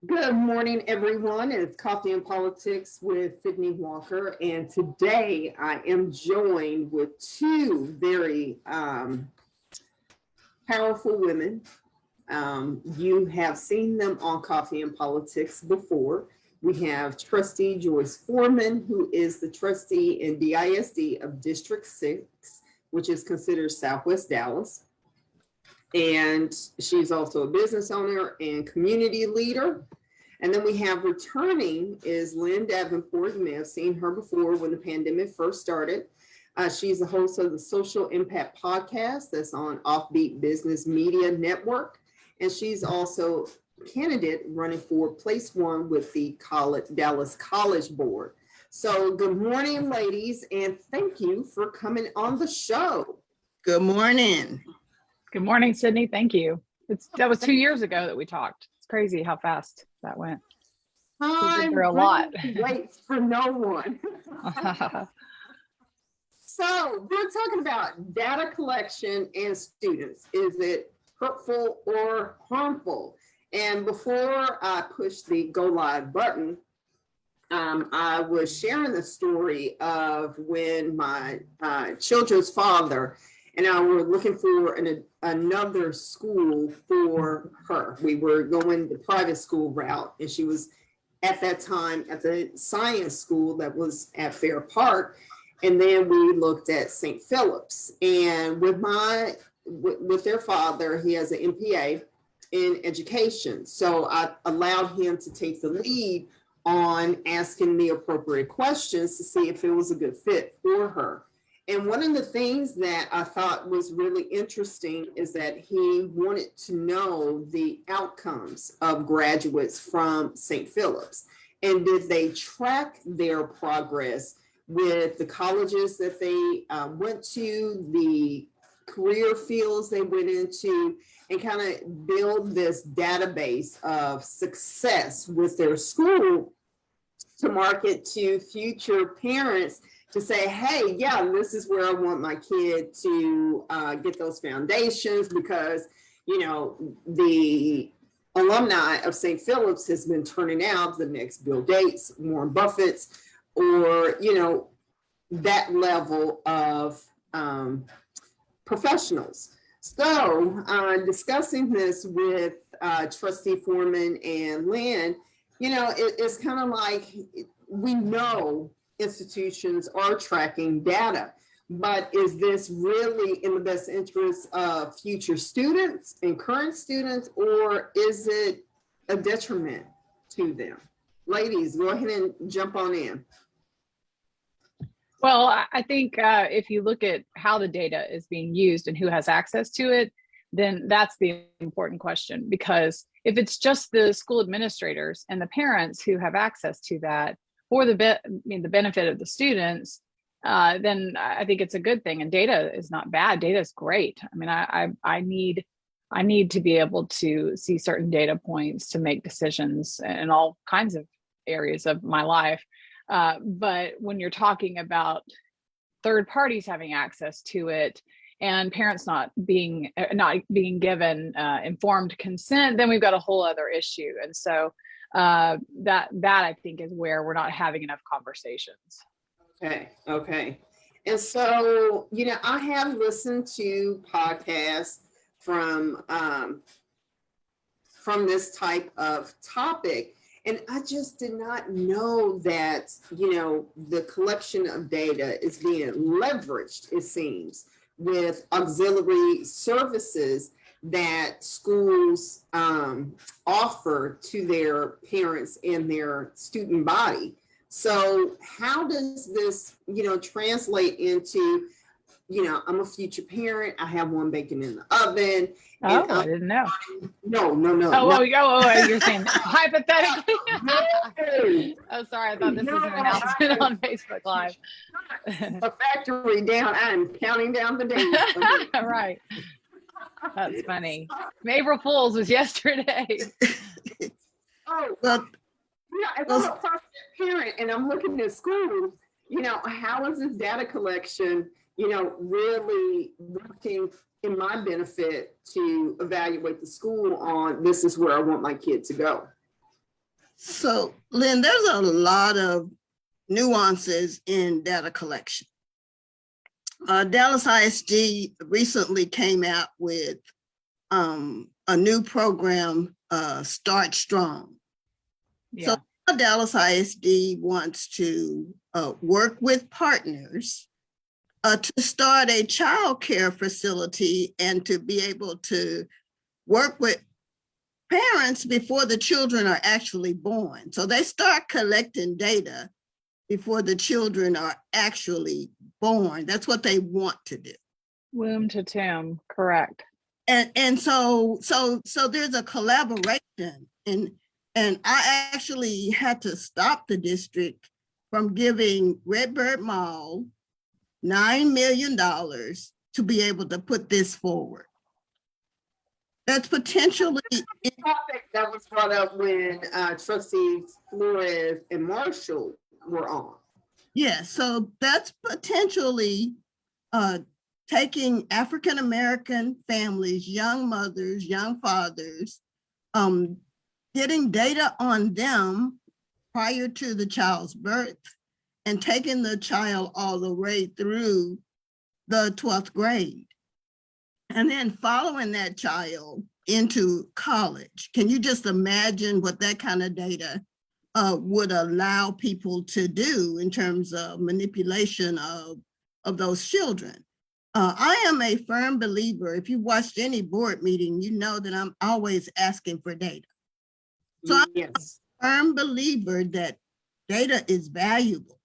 Good morning, everyone. It's Coffee and Politics with Sydney Walker, and today I am joined with two very powerful women. You have seen them on Coffee and Politics before. We have Trustee Joyce Foreman, who is the trustee in DISD of District 6, which is considered Southwest Dallas. And she's also a business owner and community leader. And then we have returning is Lynn Davenport. You may have seen her before when the pandemic first started. She's the host of the Social Impact Podcast that's on Offbeat Business Media Network. And she's also a candidate running for place one with the Dallas College Board. So good morning, ladies, and thank you for coming on the show. Good morning. Good morning, Sydney. Thank you. That was 2 years ago that we talked. It's crazy how fast that went. Time a lot. Waits for no one. So we're talking about data collection and students. Is it hurtful or harmful? And before I push the go live button, I was sharing the story of when my children's father and I were looking for another school for her. We were going the private school route, and she was at that time at the science school that was at Fair Park. And then we looked at St. Philip's. And with their father, he has an MPA in education. So I allowed him to take the lead on asking the appropriate questions to see if it was a good fit for her. And one of the things that I thought was really interesting is that he wanted to know the outcomes of graduates from St. Philip's. And did they track their progress with the colleges that they went to, the career fields they went into, and kind of build this database of success with their school to market to future parents to say, hey, yeah, this is where I want my kid to get those foundations, because, the alumni of St. Philip's has been turning out the next Bill Gates, Warren Buffett's, or, that level of professionals. So discussing this with Trustee Foreman and Lynn, it's kind of like we know institutions are tracking data, but is this really in the best interest of future students and current students, or is it a detriment to them? Ladies, go ahead and jump on in. Well, I think if you look at how the data is being used and who has access to it, then that's the important question. Because if it's just the school administrators and the parents who have access to that for the benefit of the students, then I think it's a good thing. And data is not bad. Data is great. I mean, I need to be able to see certain data points to make decisions in all kinds of areas of my life. But when you're talking about third parties having access to it and parents not being given informed consent, then we've got a whole other issue. And so that I think is where we're not having enough conversations. Okay. And so, I have listened to podcasts from this type of topic, and I just did not know that, the collection of data is being leveraged, it seems, with auxiliary services that schools offer to their parents and their student body. So how does this, translate into, I'm a future parent, I have one baking in the oven. Oh, I didn't know. No. Oh, you're saying hypothetically? Oh, sorry, I thought this was an announcement on Facebook Live. A factory down, I'm counting down the days. Right. That's funny. April Fool's was yesterday. Oh, well, yeah, if I'm a prospect parent and I'm looking at schools, how is this data collection, really working in my benefit to evaluate the school on this is where I want my kid to go? So Lynn, there's a lot of nuances in data collection. Dallas ISD recently came out with a new program, Start Strong. Yeah. So Dallas ISD wants to work with partners to start a child care facility and to be able to work with parents before the children are actually born. So they start collecting data before the children are actually born. That's what they want to do. Womb to tomb, correct. And so there's a collaboration, and I actually had to stop the district from giving Redbird Mall $9 million to be able to put this forward. That's potentially The topic that was brought up when trustees Flores and Marshall were on. yeah, so that's potentially taking African-American families, young mothers, young fathers, getting data on them prior to the child's birth and taking the child all the way through the 12th grade. And then following that child into college. Can you just imagine what that kind of data would allow people to do in terms of manipulation of those children? I am a firm believer, if you watched any board meeting, you know that I'm always asking for data. So I'm Yes. a firm believer that data is valuable,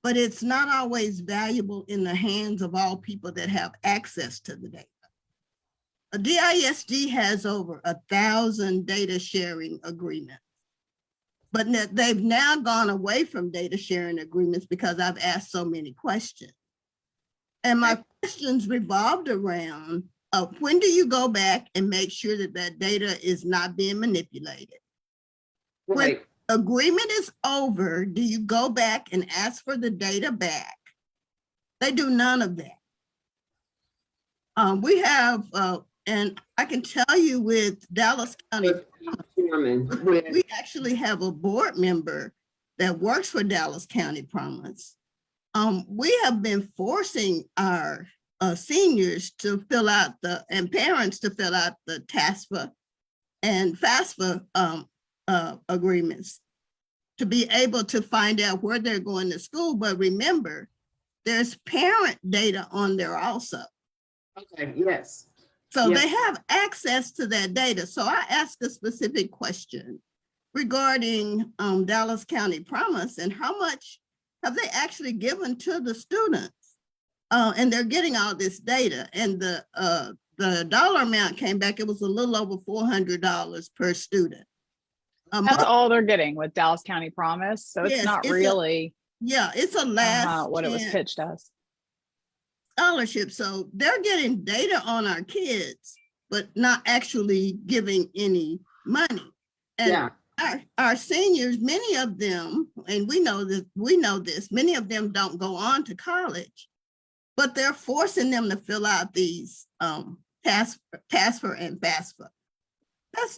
but it's not always valuable in the hands of all people that have access to the data. A DISD has over 1,000 data sharing agreements, but they've now gone away from data sharing agreements because I've asked so many questions. And my questions revolved around when do you go back and make sure that that data is not being manipulated? Right. When agreement is over, do you go back and ask for the data back? They do none of that. We have, and I can tell you with Dallas County, Foreman. we actually have a board member that works for Dallas County Promise. We have been forcing our seniors to fill out and parents to fill out the TASFA and FAFSA agreements to be able to find out where they're going to school. But remember, there's parent data on there also. Okay, yes. So Yes. they have access to that data. So I asked a specific question regarding Dallas County Promise and how much have they actually given to the students? And they're getting all this data, and the dollar amount came back. It was a little over $400 per student. That's all they're getting with Dallas County Promise. So it's Yes, not it's really it's a last what it was pitched as. scholarship. So they're getting data on our kids, but not actually giving any money. And Yeah. our seniors, many of them, and we know this, many of them don't go on to college, but they're forcing them to fill out these TASFA and FAFSA.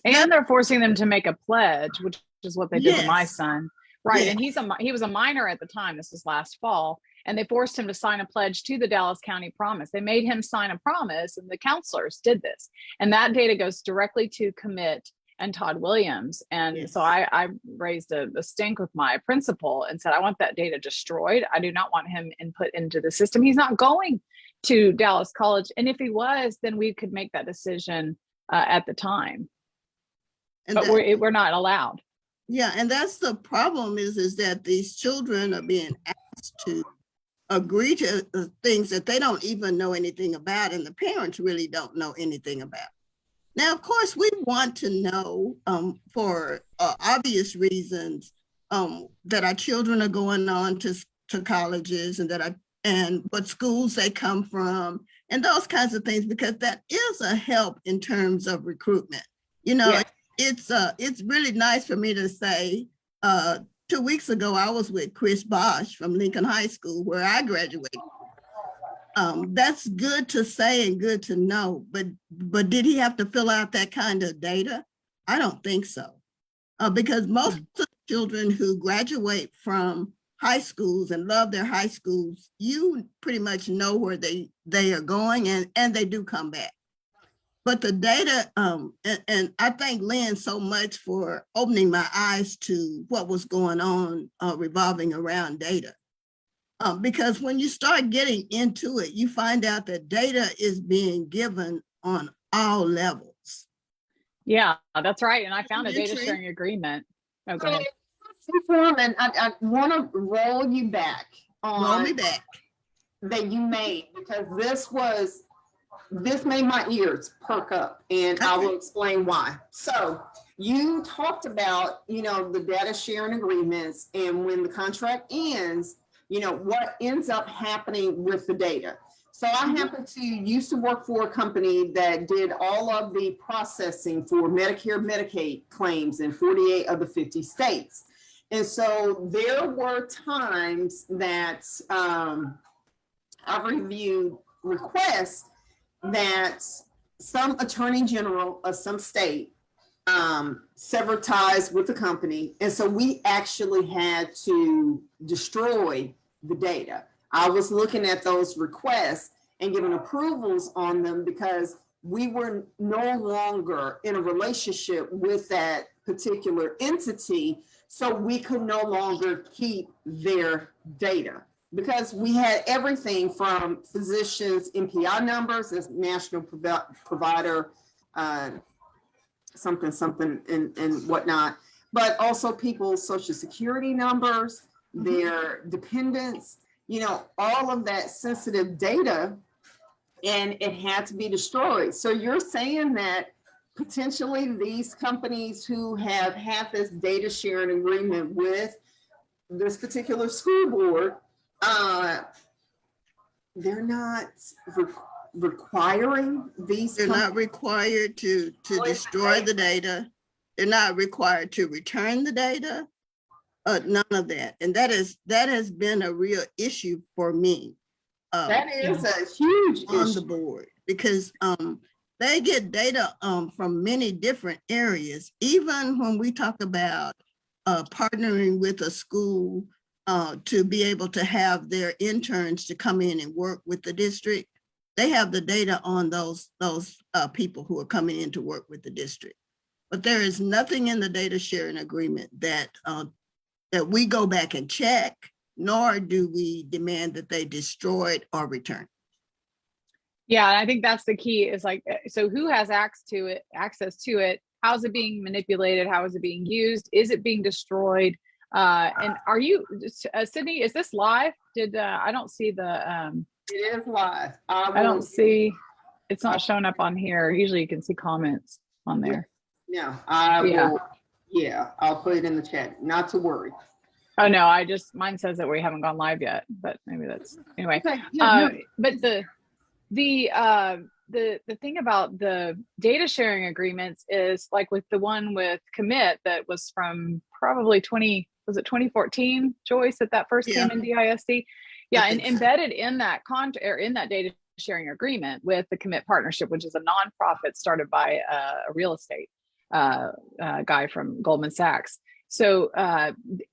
And they're forcing them to make a pledge, which is what they did with my Yes. son. Right. Yes. And he was a minor at the time. This was last fall. And they forced him to sign a pledge to the Dallas County Promise. They made him sign a promise, and the counselors did this. And that data goes directly to Commit and Todd Williams. And Yes. so I raised a stink with my principal and said, I want that data destroyed. I do not want him input into the system. He's not going to Dallas College. And if he was, then we could make that decision at the time. And But we're not allowed. Yeah, and that's the problem is that these children are being asked to agree to things that they don't even know anything about, and the parents really don't know anything about. Now, of course, we want to know for obvious reasons that our children are going on to colleges and what schools they come from and those kinds of things, because that is a help in terms of recruitment. You know, Yeah. it's really nice for me to say 2 weeks ago, I was with Chris Bosch from Lincoln High School, where I graduated. That's good to say and good to know, but did he have to fill out that kind of data? I don't think so. because most of the children who graduate from high schools and love their high schools, you pretty much know where they are going, and they do come back. But the data, and I thank Lynn so much for opening my eyes to what was going on revolving around data. Because when you start getting into it, you find out that data is being given on all levels. Yeah, that's right. And I found a data sharing agreement. Oh, go ahead. Foreman, I want to roll you back on Roll me back. that you made, because this made my ears perk up, and I will explain why. So you talked about, the data sharing agreements, and when the contract ends, what ends up happening with the data. So I happen to used to work for a company that did all of the processing for Medicare, Medicaid claims in 48 of the 50 states. And so there were times that I've reviewed requests that some attorney general of some state severed ties with the company. And so we actually had to destroy the data. I was looking at those requests and giving approvals on them because we were no longer in a relationship with that particular entity. So we could no longer keep their data, because we had everything from physicians' NPI numbers, as national provider, something and whatnot, but also people's social security numbers, their dependents, all of that sensitive data, and it had to be destroyed. So you're saying that potentially these companies who have had this data sharing agreement with this particular school board, they're not requiring these. They're not required to destroy the data. They're not required to return the data. None of that. And that has been a real issue for me. That is a huge on issue. The board, because they get data from many different areas. Even when we talk about partnering with a school to be able to have their interns to come in and work with the district, they have the data on those people who are coming in to work with the district. But there is nothing in the data sharing agreement that we go back and check, nor do we demand that they destroy it or return. Yeah, and I think that's the key, is like, so who has access to it? How's it being manipulated? How is it being used? Is it being destroyed? And are you, Sydney, is this live? I don't see the, it is live. I don't see, it's not showing up on here. Usually you can see comments on there. Yeah, I'll put it in the chat, not to worry. Oh no, mine says that we haven't gone live yet, but maybe that's, anyway. Okay, but the thing about the data sharing agreements is, like with the one with Commit that was from probably 2014, Joyce, that first came in DISD. Yeah, and embedded in that in that data sharing agreement with the Commit partnership, which is a nonprofit started by a real estate guy from Goldman Sachs. So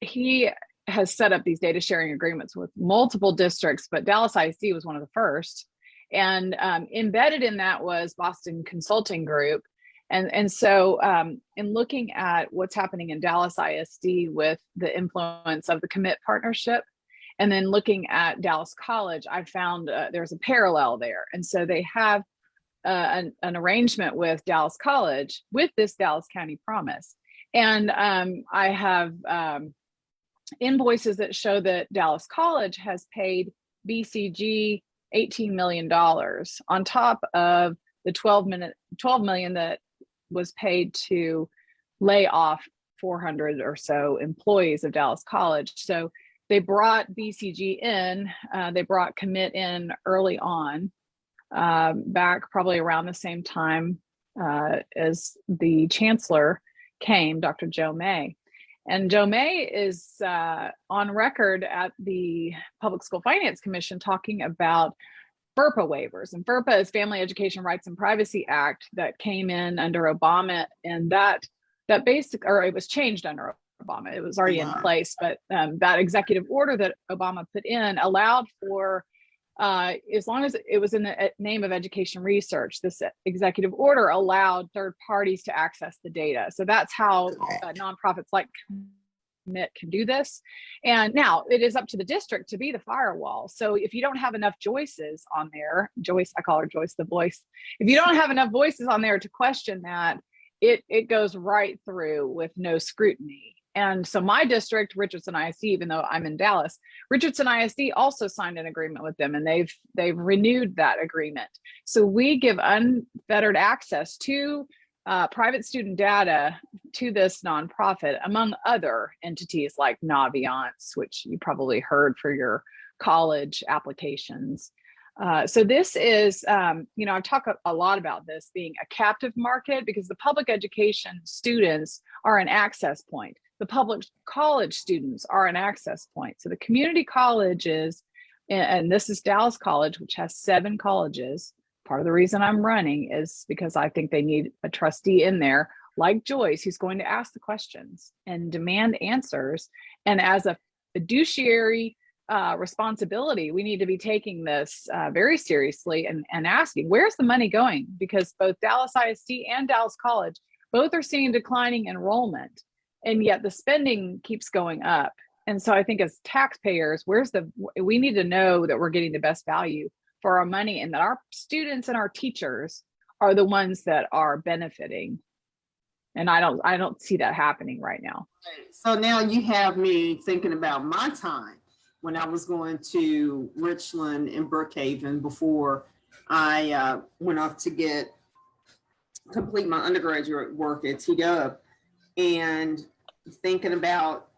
he has set up these data sharing agreements with multiple districts, but Dallas ISD was one of the first. And embedded in that was Boston Consulting Group. And so in looking at what's happening in Dallas ISD with the influence of the Commit partnership, and then looking at Dallas College, I found there's a parallel there. And so they have an arrangement with Dallas College with this Dallas County Promise. And I have invoices that show that Dallas College has paid BCG $18 million on top of the 12 million that was paid to lay off 400 or so employees of Dallas College. So they brought BCG in, they brought Commit in early on, back probably around the same time as the chancellor came, Dr. Joe May. And Joe May is on record at the Public School Finance Commission talking about FERPA waivers. And FERPA is Family Education Rights and Privacy Act that came in under Obama. And that that or it was changed under Obama. It was already in place, but that executive order that Obama put in allowed for, as long as it was in the name of education research, this executive order allowed third parties to access the data. So that's how nonprofits like Commit can do this. And now it is up to the district to be the firewall. So if you don't have enough Joyces on there, Joyce, I call her Joyce the voice. If you don't have enough voices on there to question that, it goes right through with no scrutiny. And so my district, Richardson ISD, even though I'm in Dallas, Richardson ISD also signed an agreement with them, and they've renewed that agreement. So we give unfettered access to private student data to this nonprofit, among other entities like Naviance, which you probably heard for your college applications. So this is, I've talked a lot about this being a captive market, because the public education students are an access point. The public college students are an access point. So the community colleges, and this is Dallas College, which has 7 colleges. Part of the reason I'm running is because I think they need a trustee in there like Joyce, who's going to ask the questions and demand answers. And as a fiduciary responsibility, we need to be taking this very seriously and asking, where's the money going? Because both Dallas ISD and Dallas College, both are seeing declining enrollment, and yet the spending keeps going up. And so I think as taxpayers, we need to know that we're getting the best value for our money, and that our students and our teachers are the ones that are benefiting. And I don't see that happening right now. So now you have me thinking about my time when I was going to Richland and Brookhaven before I went off to complete my undergraduate work at TW, and thinking about,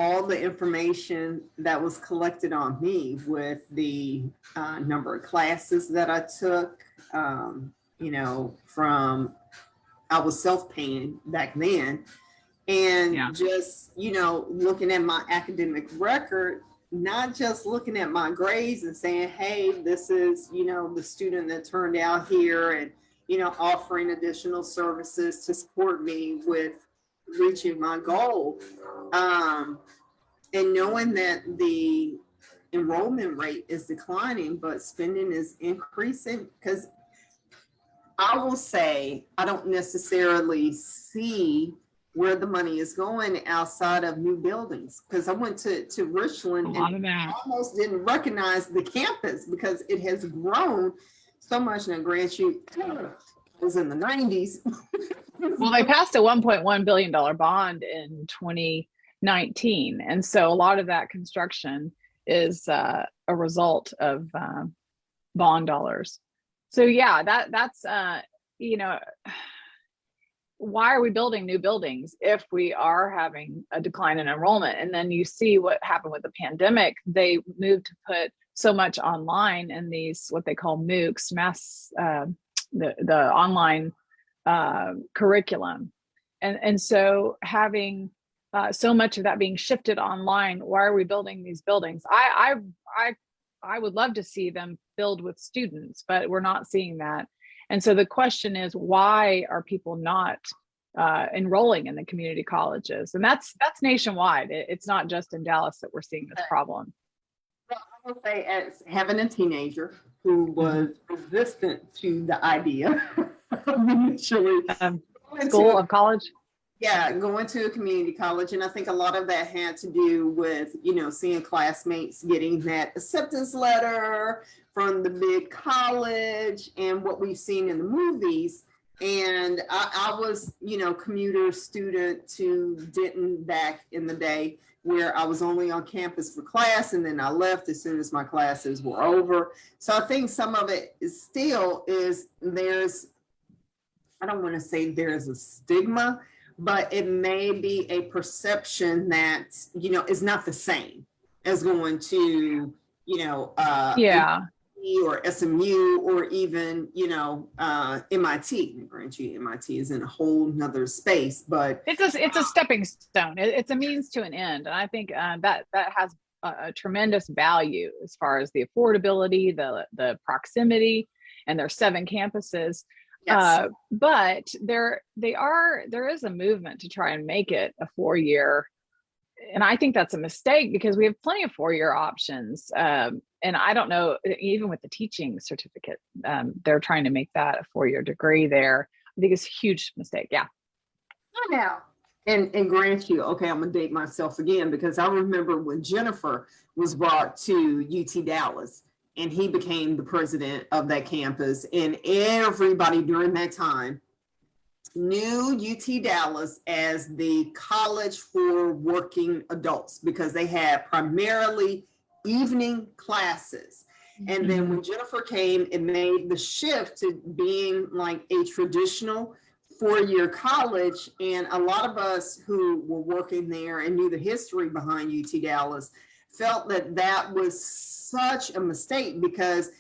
all the information that was collected on me with the number of classes that I took, from, I was self-paying back then. And just, looking at my academic record, not just looking at my grades and saying, hey, this is, the student that turned out here, and, offering additional services to support me with reaching my goal. And knowing that the enrollment rate is declining, but spending is increasing, because I will say I don't necessarily see where the money is going outside of new buildings, because I went to Richland and I almost didn't recognize the campus because it has grown so much. Now, grant you, it was in the 90s. Well, they passed a $1.1 billion bond in 2019. And so a lot of that construction is a result of bond dollars. So yeah, that's, why are we building new buildings if we are having a decline in enrollment? And then you see what happened with the pandemic. They moved to put so much online in these, what they call MOOCs, the online curriculum. And so having so much of that being shifted online, why are we building these buildings? I would love to see them filled with students, but we're not seeing that. And so the question is, why are people not enrolling in the community colleges? And that's nationwide. It's not just in Dallas that we're seeing this problem. Well, I will say, as having a teenager who was resistant to the idea of initially school of college. Yeah, going to a community college. And I think a lot of that had to do with, seeing classmates getting that acceptance letter from the big college and what we've seen in the movies. And I was, commuter student to Denton back in the day, where I was only on campus for class, and then I left as soon as my classes were over. So I think some of it is I don't want to say there's a stigma, but it may be a perception that, is not the same as going to, or SMU, or even, MIT. Grant you, MIT is in a whole nother space, but it's a stepping stone. It's a means to an end. And I think that has a tremendous value as far as the affordability, the proximity, and their 7 campuses. Yes. But there is a movement to try and make it a 4-year. And I think that's a mistake because we have plenty of 4-year options. And I don't know, even with the teaching certificate, they're trying to make that a 4-year degree there. I think it's a huge mistake. Yeah. Now, and grant you, okay, I'm gonna date myself again because I remember when Jennifer was brought to UT Dallas and he became the president of that campus, and everybody during that time knew UT Dallas as the college for working adults because they had primarily evening classes. And then when Jennifer came, it made the shift to being like a traditional 4-year college. And a lot of us who were working there and knew the history behind UT Dallas felt that that was such a mistake because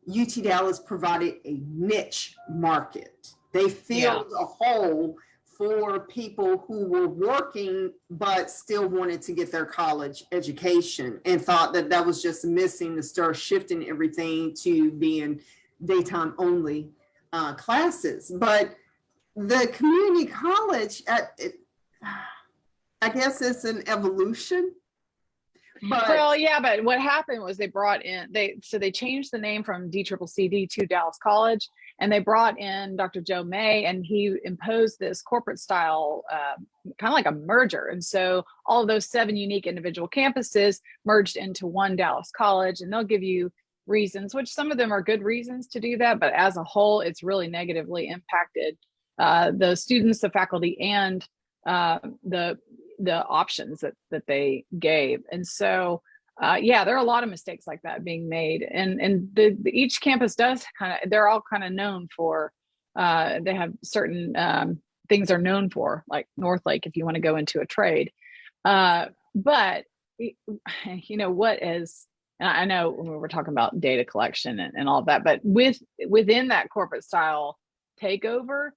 UT Dallas provided a niche market. They filled a hole for people who were working but still wanted to get their college education and thought that that was just missing to start shifting everything to being daytime only classes. But the community college, I guess it's an evolution. But Well, yeah, but what happened was they changed the name from DCCC to Dallas College, and they brought in Dr. Joe May, and he imposed this corporate style, kind of like a merger. And so all of those 7 unique individual campuses merged into one Dallas College, and they'll give you reasons, which some of them are good reasons to do that, but as a whole, it's really negatively impacted the students, the faculty, and the options that they gave. And so there are a lot of mistakes like that being made, and each campus does they're all kind of known for they have certain things they're known for, like Northlake if you want to go into a trade, but you know what is, and I know when we were talking about data collection and all of that, but within that corporate style takeover,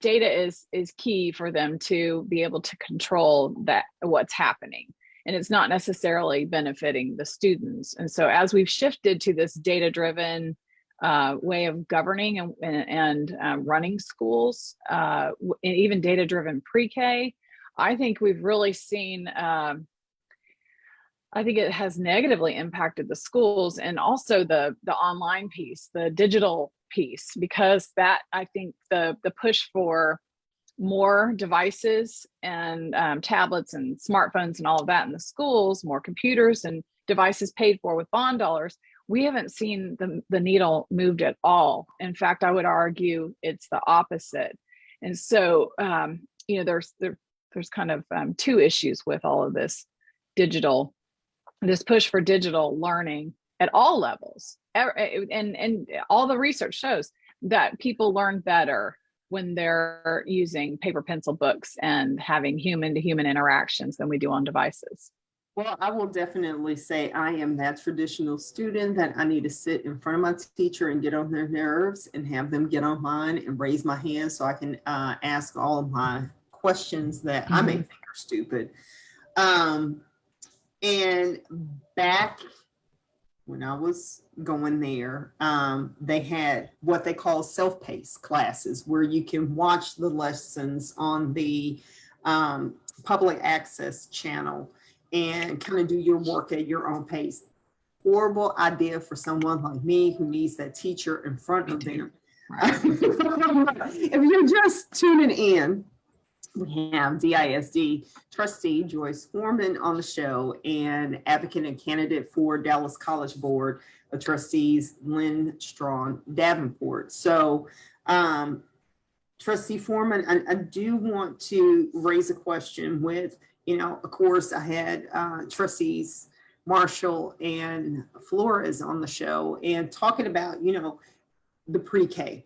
data is key for them to be able to control that what's happening, and it's not necessarily benefiting the students. And so as we've shifted to this data driven way of governing and running schools, and even data driven pre-K, I think we've really seen I think it has negatively impacted the schools, and also the online piece, the digital piece, because that, I think the push for more devices and tablets and smartphones and all of that in the schools, more computers and devices paid for with bond dollars, we haven't seen the needle moved at all. In fact, I would argue it's the opposite. And so, there's kind of 2 issues with all of this push for digital learning at all levels. And all the research shows that people learn better when they're using paper pencil books and having human to human interactions than we do on devices. Well, I will definitely say I am that traditional student that I need to sit in front of my teacher and get on their nerves and have them get on mine and raise my hand so I can ask all of my questions that I may think are stupid. And back when I was going there, they had what they call self-paced classes where you can watch the lessons on the public access channel and kind of do your work at your own pace. Horrible idea for someone like me who needs that teacher in front of them. If you're just tuning in, we have DISD trustee Joyce Foreman on the show and advocate and candidate for Dallas College Board of Trustees, Lynn, Strawn, Davenport. So, Trustee Foreman, I do want to raise a question with, of course, I had trustees Marshall and Flores on the show and talking about, the pre-K.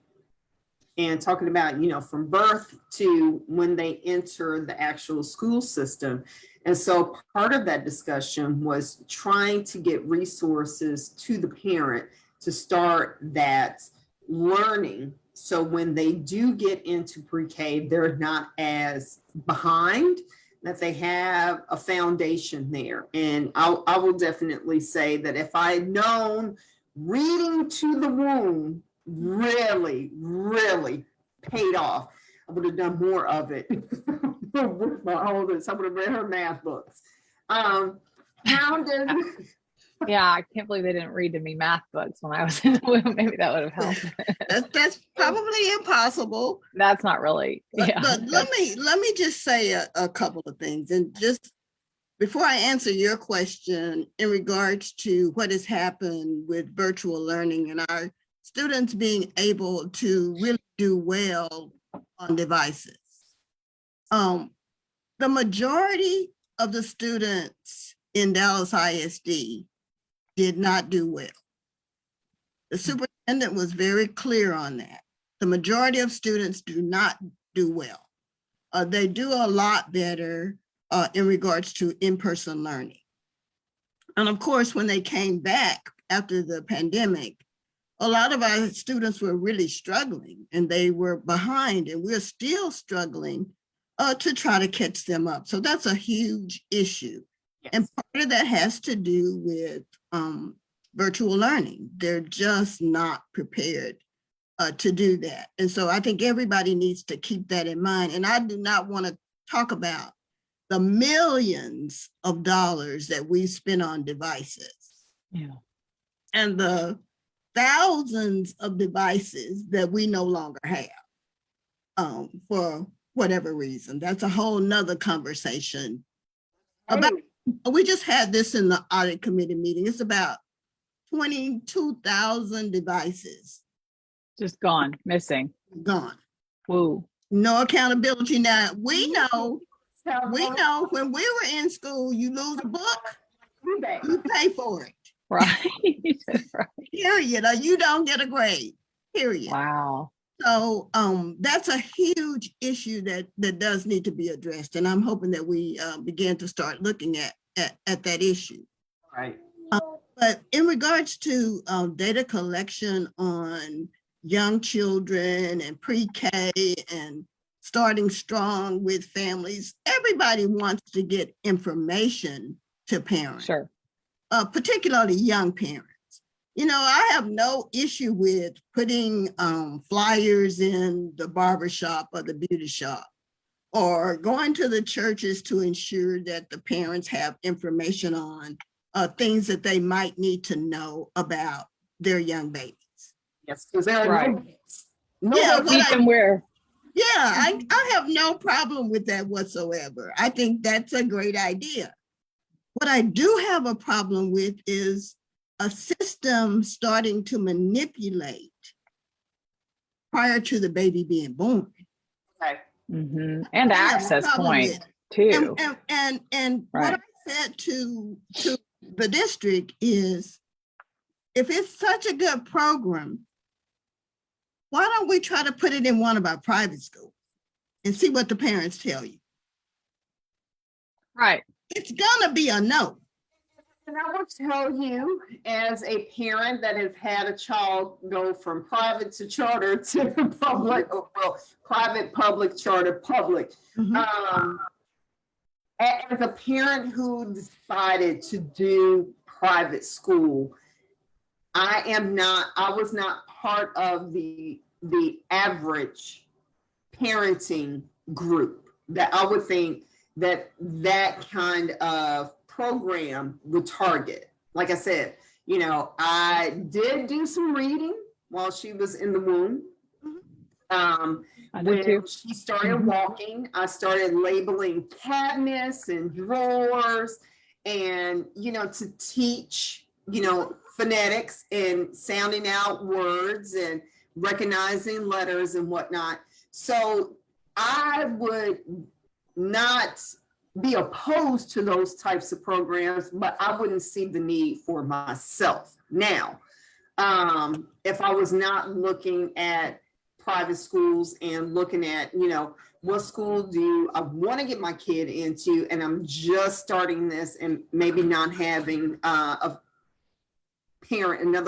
And talking about, from birth to when they enter the actual school system. And so part of that discussion was trying to get resources to the parent to start that learning. So when they do get into pre-K, they're not as behind, that they have a foundation there. And I will definitely say that if I had known reading to the womb really paid off. I would have done more of it with my oldest. I would have read her math books. How does Yeah, I can't believe they didn't read to me math books when I was in the womb. Maybe that would have helped. That's probably impossible. That's not really, yeah. But let me just say a couple of things, and just before I answer your question in regards to what has happened with virtual learning and our students being able to really do well on devices. The majority of the students in Dallas ISD did not do well. The superintendent was very clear on that. The majority of students do not do well. They do a lot better in regards to in-person learning. And of course, when they came back after the pandemic, a lot of our students were really struggling and they were behind, and we're still struggling to try to catch them up. So that's a huge issue. Yes. And part of that has to do with virtual learning. They're just not prepared to do that. And so I think everybody needs to keep that in mind. And I do not want to talk about the millions of dollars that we spend on devices. Yeah. And the thousands of devices that we no longer have for whatever reason. That's a whole nother conversation. We just had this in the audit committee meeting. It's about 22,000 devices. Just gone, missing. Gone. Woo. No accountability. Now, we know when we were in school, you lose a book, you pay for it. Right. Right. Period. Or you don't get a grade. Period. Wow. So that's a huge issue that does need to be addressed. And I'm hoping that we begin to start looking at that issue. Right. But in regards to data collection on young children and pre-K and starting strong with families, everybody wants to get information to parents, Sure. Particularly young parents. You know, I have no issue with putting flyers in the barber shop or the beauty shop, or going to the churches to ensure that the parents have information on things that they might need to know about their young babies. Yes, because there are Right. Yeah, Keep them where. yeah, I have no problem with that whatsoever. I think that's a great idea. What I do have a problem with is a system starting to manipulate prior to the baby being born. Okay. Mm-hmm. And I have a access problem point with it. too. And Right. what I said to the district is, if it's such a good program, why don't we try to put it in one of our private schools and see what the parents tell you? Right. It's gonna be a no. And I will tell you, as a parent that has had a child go from private to charter to public, well, private, public, charter, public. Mhm. As a parent who decided to do private school, I was not part of the average parenting group that I would think that kind of program would target. Like I said, you know, I did do some reading while she was in the womb. I did When too. she started walking, I started labeling cabinets and drawers, and, you know, to teach, you know, phonetics and sounding out words and recognizing letters and whatnot. So I would not be opposed to those types of programs, but I wouldn't see the need for myself. Now, if I was not looking at private schools and looking at, you know, what school do I want to get my kid into, and I'm just starting this and maybe not having another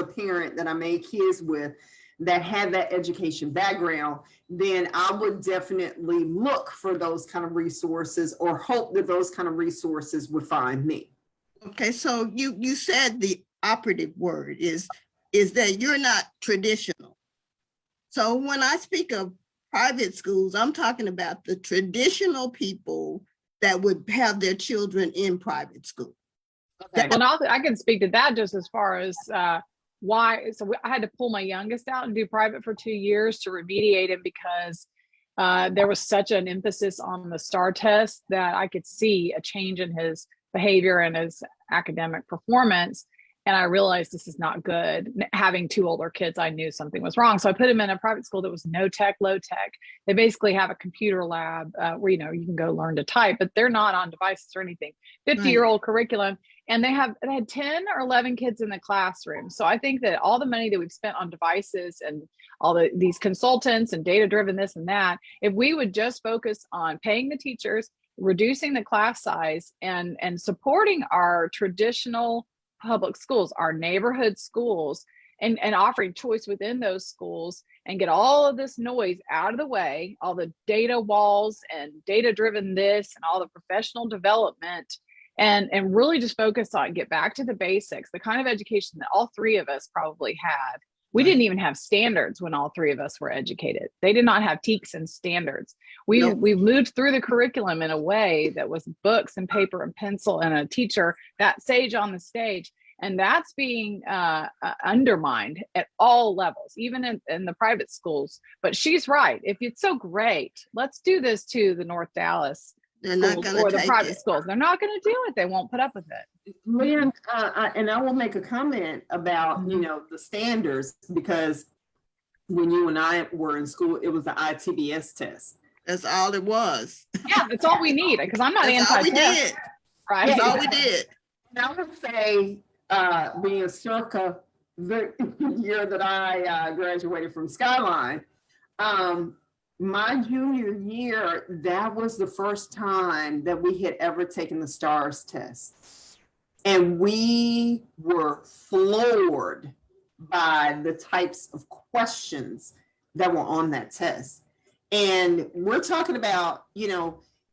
parent that I made kids with that had that education background, then I would definitely look for those kind of resources, or hope that those kind of resources would find me. Okay, so you said the operative word is that you're not traditional. So when I speak of private schools, I'm talking about the traditional people that would have their children in private school. Okay. Well, now I can speak to that just as far as why. So I had to pull my youngest out and do private for 2 years to remediate him because there was such an emphasis on the STAR test that I could see a change in his behavior and his academic performance. And I realized this is not good. Having 2 older kids, I knew something was wrong. So I put him in a private school that was no tech, low tech. They basically have a computer lab where, you can go learn to type, but they're not on devices or anything. 50-year-old curriculum. And they had 10 or 11 kids in the classroom. So I think that all the money that we've spent on devices and all these consultants and data-driven this and that, if we would just focus on paying the teachers, reducing the class size, and supporting our traditional public schools, our neighborhood schools, and offering choice within those schools, and get all of this noise out of the way, all the data walls and data-driven this and all the professional development, and really just focus on, get back to the basics, the kind of education that all 3 of us probably had. We didn't even have standards when all 3 of us were educated. They did not have TEKS and standards. We moved through the curriculum in a way that was books and paper and pencil and a teacher, that sage on the stage. And that's being undermined at all levels, even in the private schools. But she's right. If it's so great, let's do this to the North Dallas They're not going to or the take private it. schools. They're not going to do it. They won't put up with it. Lynn, and I will make a comment about, the standards, because when you and I were in school, it was the ITBS test. That's all it was. Yeah, that's all we need, because I'm not That's all we anti-test. did. Right? That's all we did. And I would say, being circa the year that I graduated from Skyline, my junior year, that was the first time that we had ever taken the STARS test. And we were floored by the types of questions that were on that test. And we're talking about,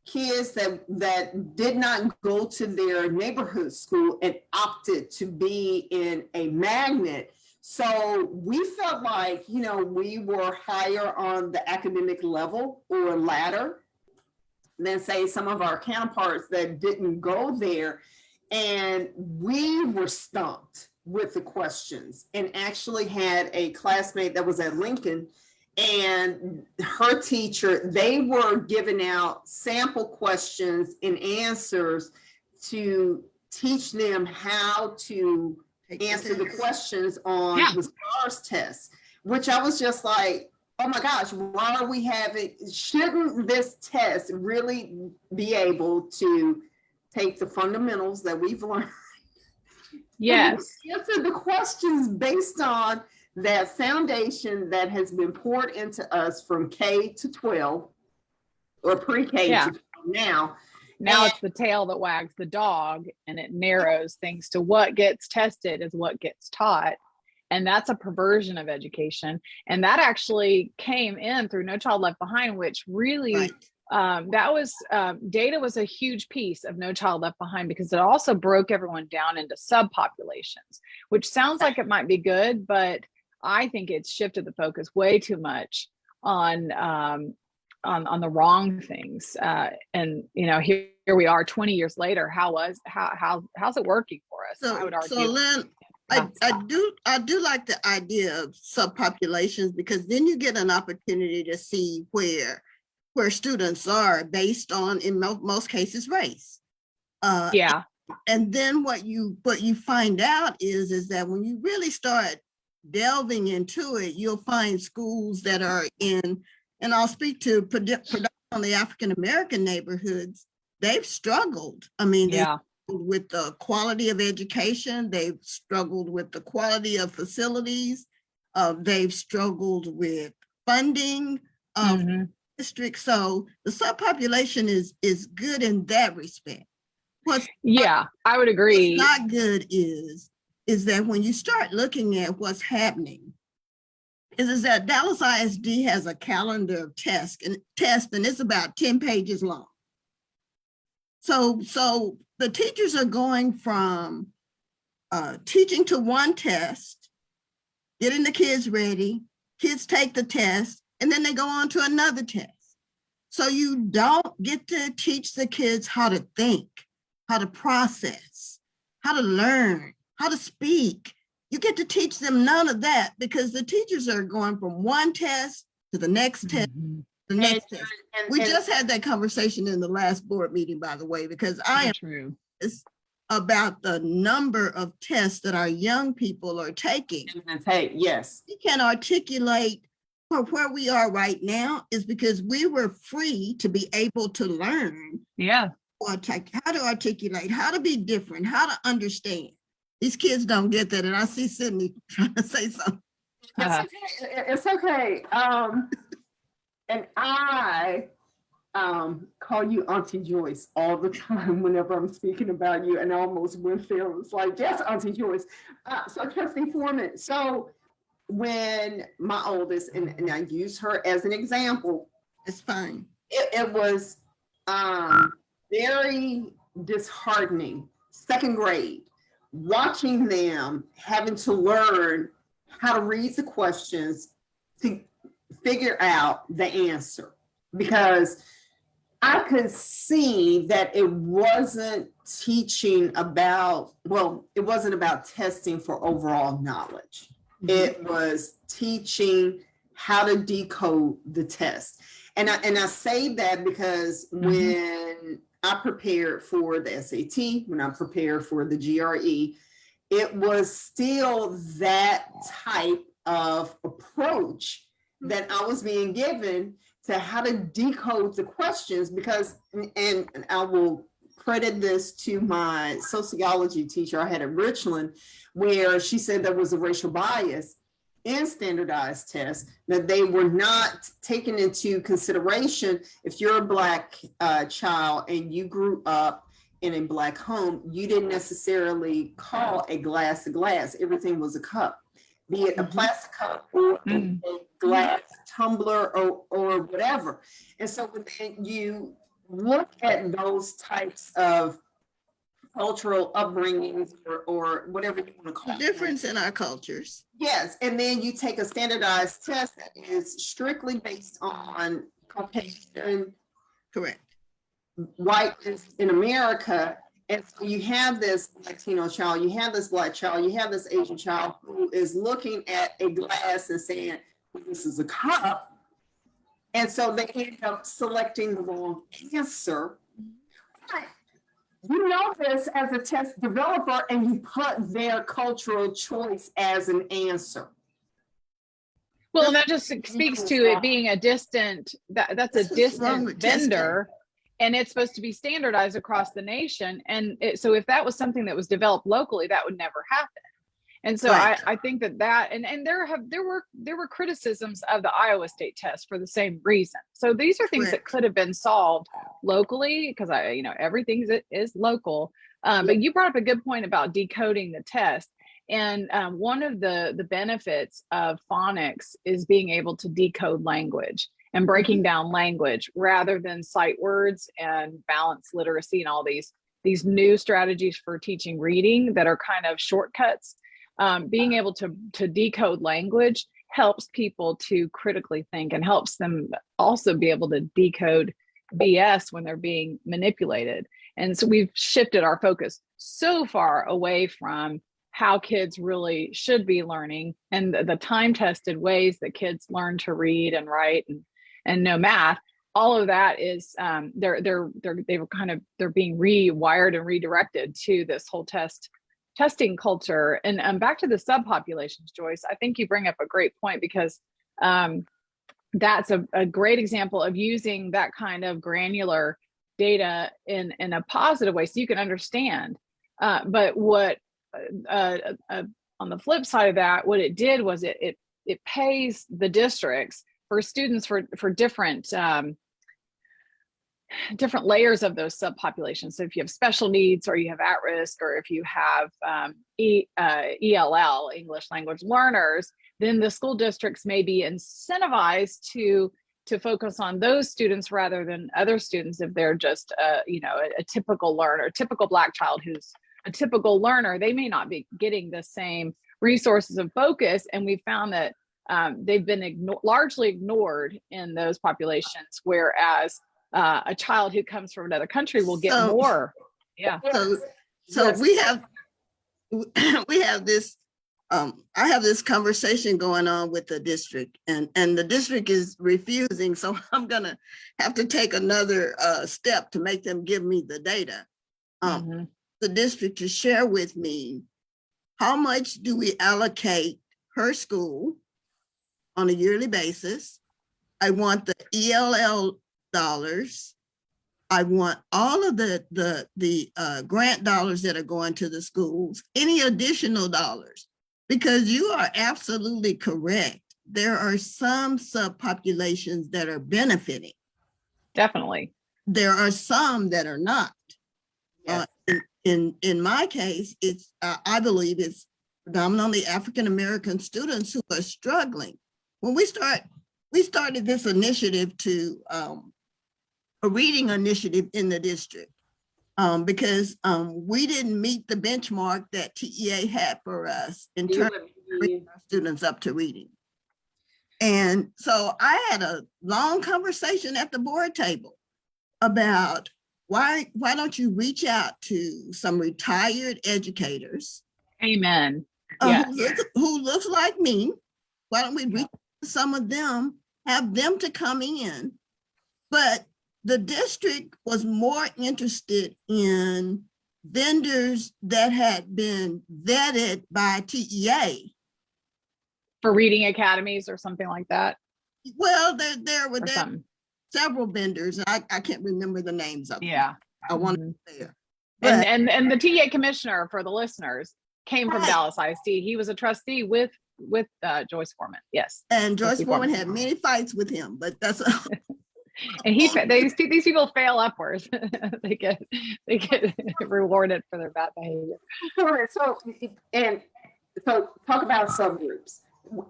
kids that did not go to their neighborhood school and opted to be in a magnet. So we felt like, we were higher on the academic level or ladder than, say, some of our counterparts that didn't go there. And we were stumped with the questions, and actually had a classmate that was at Lincoln, and her teacher, they were giving out sample questions and answers to teach them how to answer the questions on the STARS test, which I was just like, oh my gosh, why are we shouldn't this test really be able to take the fundamentals that we've learned? Yes. Answer the questions based on that foundation that has been poured into us from K to 12 or pre-K to 12 now. Now it's the tail that wags the dog, and it narrows things to what gets tested is what gets taught. And that's a perversion of education. And that actually came in through No Child Left Behind, which really, that was, data was a huge piece of No Child Left Behind, because it also broke everyone down into subpopulations, which sounds like it might be good, but I think it's shifted the focus way too much on the wrong things. And here we are 20 years later. How's it working for us? So, I would argue. So Lynn, I do like the idea of subpopulations, because then you get an opportunity to see where students are based on, in most cases, race. And then what you find out is that when you really start delving into it, you'll find schools that are in, and I'll speak to predominantly African-American neighborhoods, they've struggled. I mean, they've struggled with the quality of education, they've struggled with the quality of facilities, they've struggled with funding of districts. So the subpopulation is good in that respect. I would agree. What's not good is that when you start looking at what's happening, is that Dallas ISD has a calendar of tests, and it's about 10 pages long. So the teachers are going from teaching to one test, getting the kids ready, kids take the test, and then they go on to another test. So you don't get to teach the kids how to think, how to process, how to learn, how to speak. You get to teach them none of that because the teachers are going from one test to the next test, the next test. We just had that conversation in the last board meeting, by the way, because I am true about the number of tests that our young people are taking. Yes. We can articulate where we are right now is because we were free to be able to learn. Yeah. How to articulate, how to be different, how to understand. These kids don't get that. And I see Sydney trying to say something. It's okay. And I call you Auntie Joyce all the time whenever I'm speaking about you, and I almost went there. It was like, yes, Auntie Joyce. So Trustee Foreman, so when my oldest, and I use her as an example. It's fine. It was very disheartening, second grade, watching them having to learn how to read the questions to figure out the answer. Because I could see that it wasn't teaching about, well, it wasn't about testing for overall knowledge. It was teaching how to decode the test. And I say that because when I prepared for the SAT, when I prepared for the GRE, it was still that type of approach that I was being given to how to decode the questions. Because, and I will credit this to my sociology teacher I had at Richland, where she said there was a racial bias in standardized tests, that they were not taken into consideration. If you're a Black child and you grew up in a Black home, you didn't necessarily call a glass a glass. Everything was a cup, be it a plastic cup or a glass tumbler or whatever. And so when you look at those types of cultural upbringings or whatever you want to call it. Difference in our cultures. Yes, and then you take a standardized test that is strictly based on Caucasian, correct, whiteness in America. And so you have this Latino child, you have this Black child, you have this Asian child who is looking at a glass and saying, well, this is a cup. And so they end up selecting the wrong answer. But you know this as a test developer, and you put their cultural choice as an answer. Well, that just speaks to it being a distant, that's a distant vendor, and it's supposed to be standardized across the nation. And so if that was something that was developed locally, that would never happen. And so right. I think that and there were criticisms of the Iowa State test for the same reason. So these are things that could have been solved locally, because everything is local. But you brought up a good point about decoding the test. And one of the benefits of phonics is being able to decode language and breaking down language rather than sight words and balanced literacy and all these new strategies for teaching reading that are kind of shortcuts. Being able to decode language helps people to critically think and helps them also be able to decode BS when they're being manipulated. And so we've shifted our focus so far away from how kids really should be learning and the time-tested ways that kids learn to read and write and know math. All of that is they're being rewired and redirected to this whole testing culture. And back to the subpopulations, Joyce, I think you bring up a great point, because that's a great example of using that kind of granular data in a positive way so you can understand. But what on the flip side of that, what it did was it pays the districts for students for different layers of those subpopulations. So if you have special needs, or you have at risk, or if you have ELL, English language learners, then the school districts may be incentivized to focus on those students rather than other students. If they're just a typical learner, typical Black child who's a typical learner, they may not be getting the same resources of focus. And we found that they've been largely ignored in those populations, whereas a child who comes from another country will get more. Yeah. So we have this, I have this conversation going on with the district, and the district is refusing. So I'm gonna have to take another step to make them give me the data. The district to share with me, how much do we allocate per school on a yearly basis? I want the ELL dollars. I want all of the grant dollars that are going to the schools, any additional dollars, because you are absolutely correct. There are some subpopulations that are benefiting. Definitely. There are some that are not. Yes. In my case, it's I believe it's predominantly African-American students who are struggling. When we started this initiative to a reading initiative in the district because we didn't meet the benchmark that TEA had for us in terms of bringing our students up to reading. And so I had a long conversation at the board table about why don't you reach out to some retired educators? Amen. Yes. Who looks like me? Why don't we reach out to some of them, have them to come in? But the district was more interested in vendors that had been vetted by TEA. For reading academies or something like that. Well, there were several vendors. I can't remember the names of them. Yeah. I want to say it. And the TEA commissioner, for the listeners, came from Dallas ISD. He was a trustee with Joyce Foreman. Yes. And Joyce Foreman had many fights with him, but that's and these people fail upwards. they get rewarded for their bad behavior. So talk about subgroups.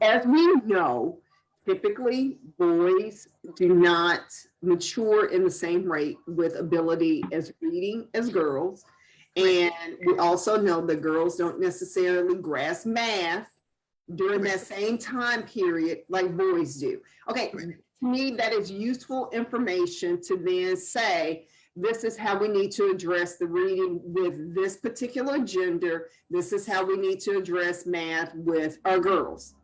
As we know, typically boys do not mature in the same rate with ability as reading as girls. And we also know that girls don't necessarily grasp math during that same time period like boys do. Okay, to me, that is useful information to then say, this is how we need to address the reading with this particular gender. This is how we need to address math with our girls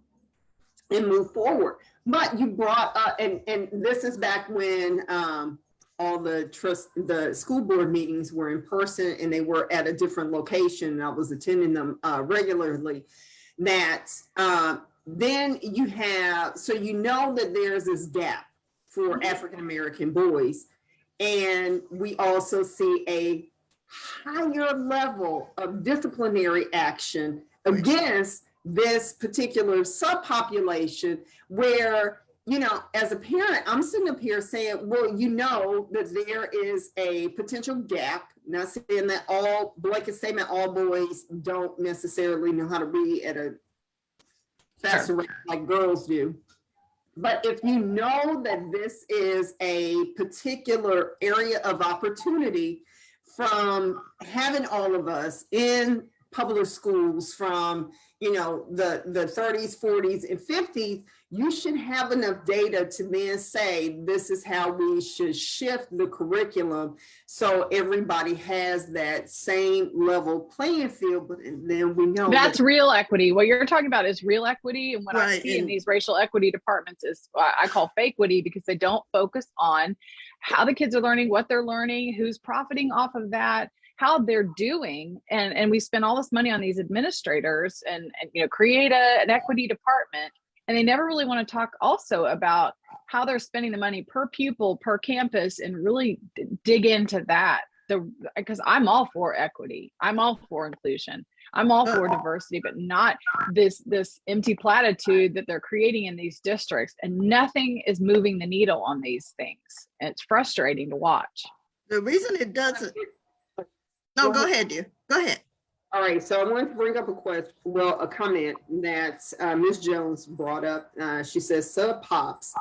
and move forward. But you brought up, and this is back when all the school board meetings were in person and they were at a different location. And I was attending them regularly. That then you have, so you know that there's this gap for African-American boys. And we also see a higher level of disciplinary action against this particular subpopulation where, you know, as a parent, I'm sitting up here saying, well, you know that there is a potential gap. Not saying that all blanket statement, all boys don't necessarily know how to read at a faster rate like girls do. But if you know that this is a particular area of opportunity from having all of us in public schools from, you know, the 30s, 40s, and 50s, you should have enough data to then say, this is how we should shift the curriculum so everybody has that same level playing field. But then we know that's real equity. What you're talking about is real equity. And what I see in these racial equity departments is I call fake equity, because they don't focus on how the kids are learning, what they're learning, who's profiting off of that, how they're doing. And we spend all this money on these administrators and you know, create an equity department. And they never really want to talk also about how they're spending the money per pupil, per campus, and really dig into that. Because I'm all for equity. I'm all for inclusion. I'm all for diversity, but not this empty platitude that they're creating in these districts. And nothing is moving the needle on these things. And it's frustrating to watch. The reason it doesn't. No, go ahead, dear. Go ahead. All right, so I wanted to bring up a comment that Ms. Jones brought up. She says sub-pops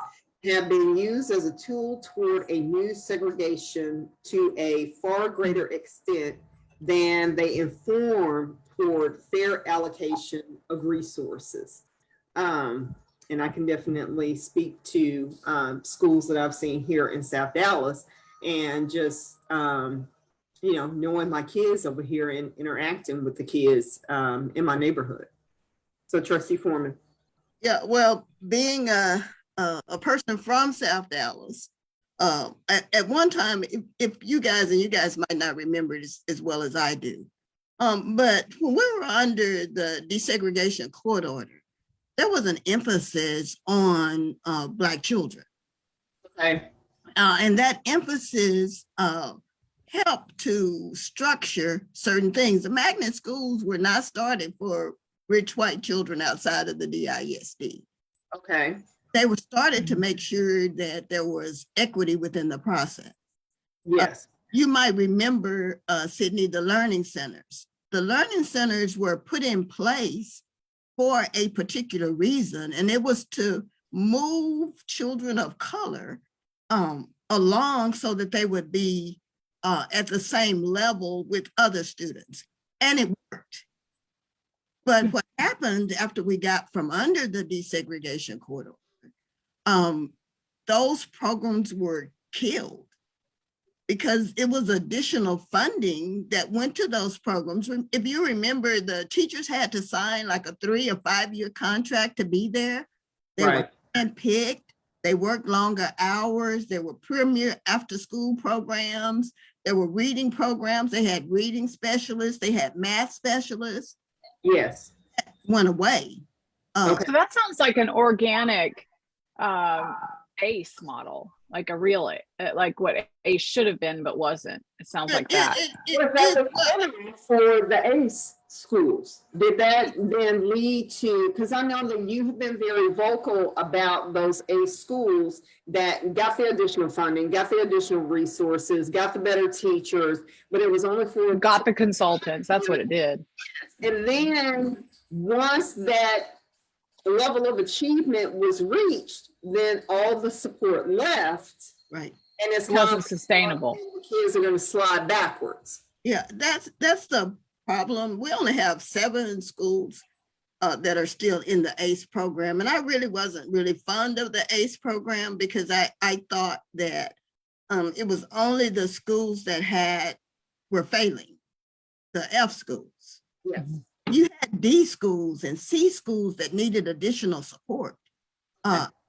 have been used as a tool toward a new segregation to a far greater extent than they inform toward fair allocation of resources. and I can definitely speak to schools that I've seen here in South Dallas, and just knowing my kids over here and interacting with the kids in my neighborhood. So, Trustee Foreman. Yeah, well, being a person from South Dallas, at one time, if you guys might not remember it as well as I do, but when we were under the desegregation court order, there was an emphasis on Black children. Okay. And that emphasis helped to structure certain things. The magnet schools were not started for rich white children outside of the DISD. Okay. They were started to make sure that there was equity within the process. Yes. You might remember, Sydney, the learning centers. The learning centers were put in place for a particular reason, and it was to move children of color along so that they would be at the same level with other students, and it worked. But what happened after we got from under the desegregation court order, those programs were killed because it was additional funding that went to those programs. If you remember, the teachers had to sign like a 3 or 5 year contract to be there. They Right. were handpicked. They worked longer hours. There were premier after school programs. There were reading programs. They had reading specialists. They had math specialists. Yes. Went away. Okay. So that sounds like an organic ACE model, like a real, like what ACE should have been, but wasn't. It sounds like that. Was that the plan for the ACE schools? Did that then lead to, because I know that you have been very vocal about those ACE schools that got the additional funding, got the additional resources, got the better teachers, but it was only for— Got the consultants. That's what it did. And then once that level of achievement was reached, then all the support left. Right. And it's It wasn't sustainable. Kids are going to slide backwards. Yeah, that's the problem. We only have 7 schools that are still in the ACE program. And I really wasn't really fond of the ACE program because I thought that it was only the schools that were failing, the F schools. Yes. You had D schools and C schools that needed additional support.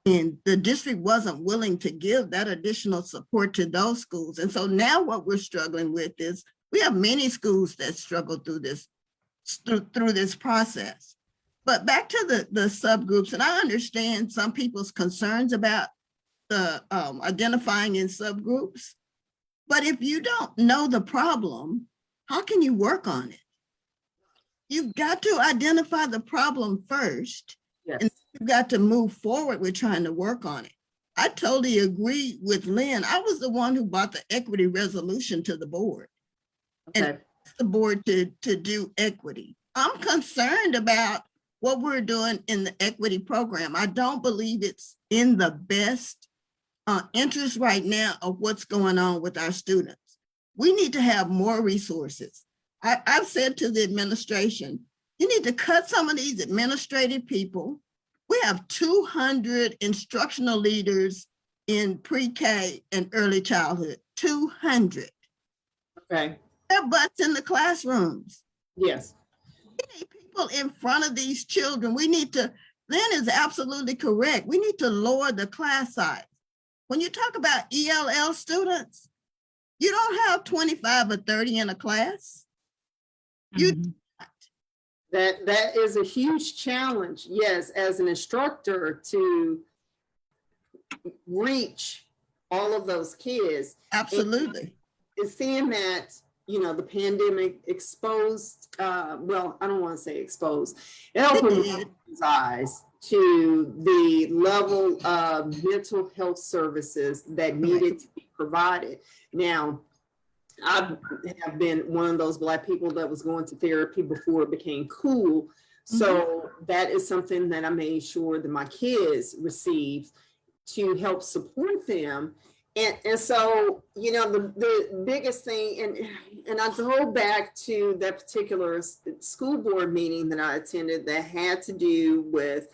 And the district wasn't willing to give that additional support to those schools. And so now what we're struggling with is we have many schools that struggle through this process. But back to the subgroups, and I understand some people's concerns about the identifying in subgroups, but if you don't know the problem, how can you work on it? You've got to identify the problem first. Yes. And you've got to move forward with trying to work on it. I totally agree with Lynn. I was the one who brought the equity resolution to the board. Okay. And asked the board to do equity. I'm concerned about what we're doing in the equity program. I don't believe it's in the best interest right now of what's going on with our students. We need to have more resources. I've said to the administration, you need to cut some of these administrative people. We have 200 instructional leaders in pre-K and early childhood, 200. Okay. They're butts in the classrooms. Yes. We need people in front of these children. We need to, Lynn is absolutely correct. We need to lower the class size. When you talk about ELL students, you don't have 25 or 30 in a class. That is a huge challenge, yes, as an instructor to reach all of those kids. Absolutely. And seeing that, the pandemic exposed, well, I don't want to say exposed, it opened people's eyes to the level of mental health services that needed to be provided. Now, I have been one of those Black people that was going to therapy before it became cool. So that is something that I made sure that my kids received to help support them. And so, the biggest thing, and I go back to that particular school board meeting that I attended that had to do with,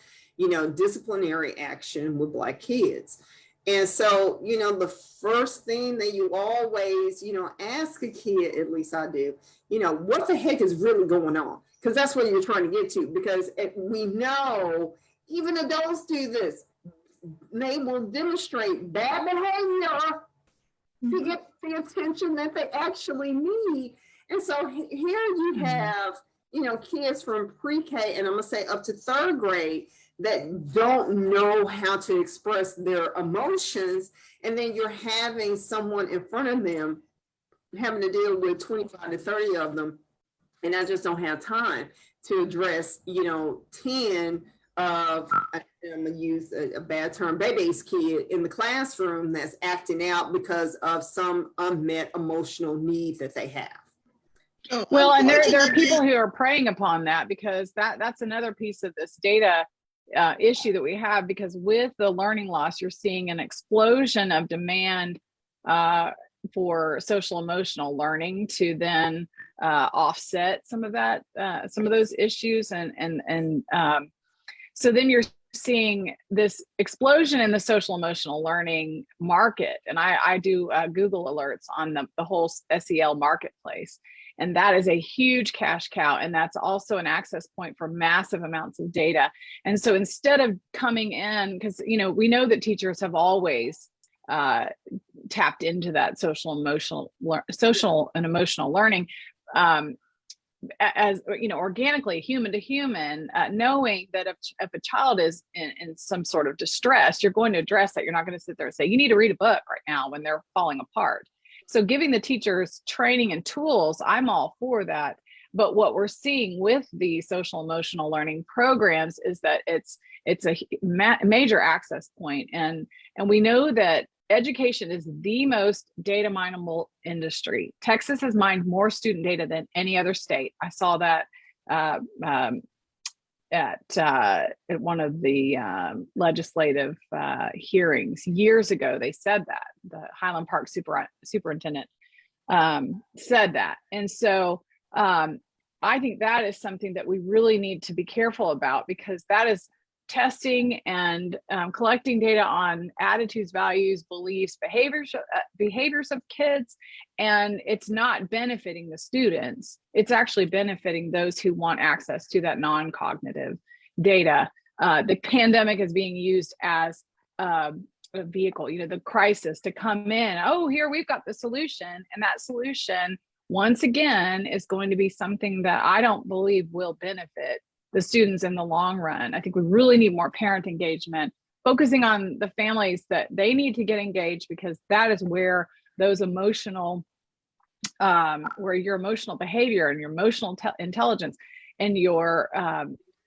disciplinary action with Black kids. And so, the first thing that you always, ask a kid, at least I do, what the heck is really going on? Because that's what you're trying to get to. Because we know even adults do this. They will demonstrate bad behavior to get the attention that they actually need. And so here you have, kids from pre-K, and I'm gonna say up to third grade, that don't know how to express their emotions. And then you're having someone in front of them having to deal with 25 to 30 of them. And I just don't have time to address, 10 of, I'm gonna use a bad term, baby's kid in the classroom that's acting out because of some unmet emotional need that they have. Well, and there are people who are preying upon that, because that's another piece of this data issue that we have, because with the learning loss, you're seeing an explosion of demand for social emotional learning to then offset some of that, some of those issues. And so then you're seeing this explosion in the social emotional learning market. And I do Google alerts on the whole SEL marketplace. And that is a huge cash cow. And that's also an access point for massive amounts of data. And so instead of coming in, because, we know that teachers have always tapped into that social and emotional learning, as organically, human to human, knowing that if a child is in some sort of distress, you're going to address that. You're not going to sit there and say, you need to read a book right now when they're falling apart. So giving the teachers training and tools, I'm all for that. But what we're seeing with the social emotional learning programs is that it's a major access point. And we know that education is the most data mineable industry. Texas has mined more student data than any other state. I saw that at one of the legislative hearings years ago. They said that the Highland Park superintendent said that. And so I think that is something that we really need to be careful about, because that is testing and collecting data on attitudes, values, beliefs, behaviors of kids, and it's not benefiting the students. It's actually benefiting those who want access to that non-cognitive data. The pandemic is being used as a vehicle, the crisis to come in. Oh, here we've got the solution, and that solution, once again, is going to be something that I don't believe will benefit the students in the long run. I think we really need more parent engagement, focusing on the families that they need to get engaged, because that is where those emotional, where your emotional behavior and your emotional intelligence and your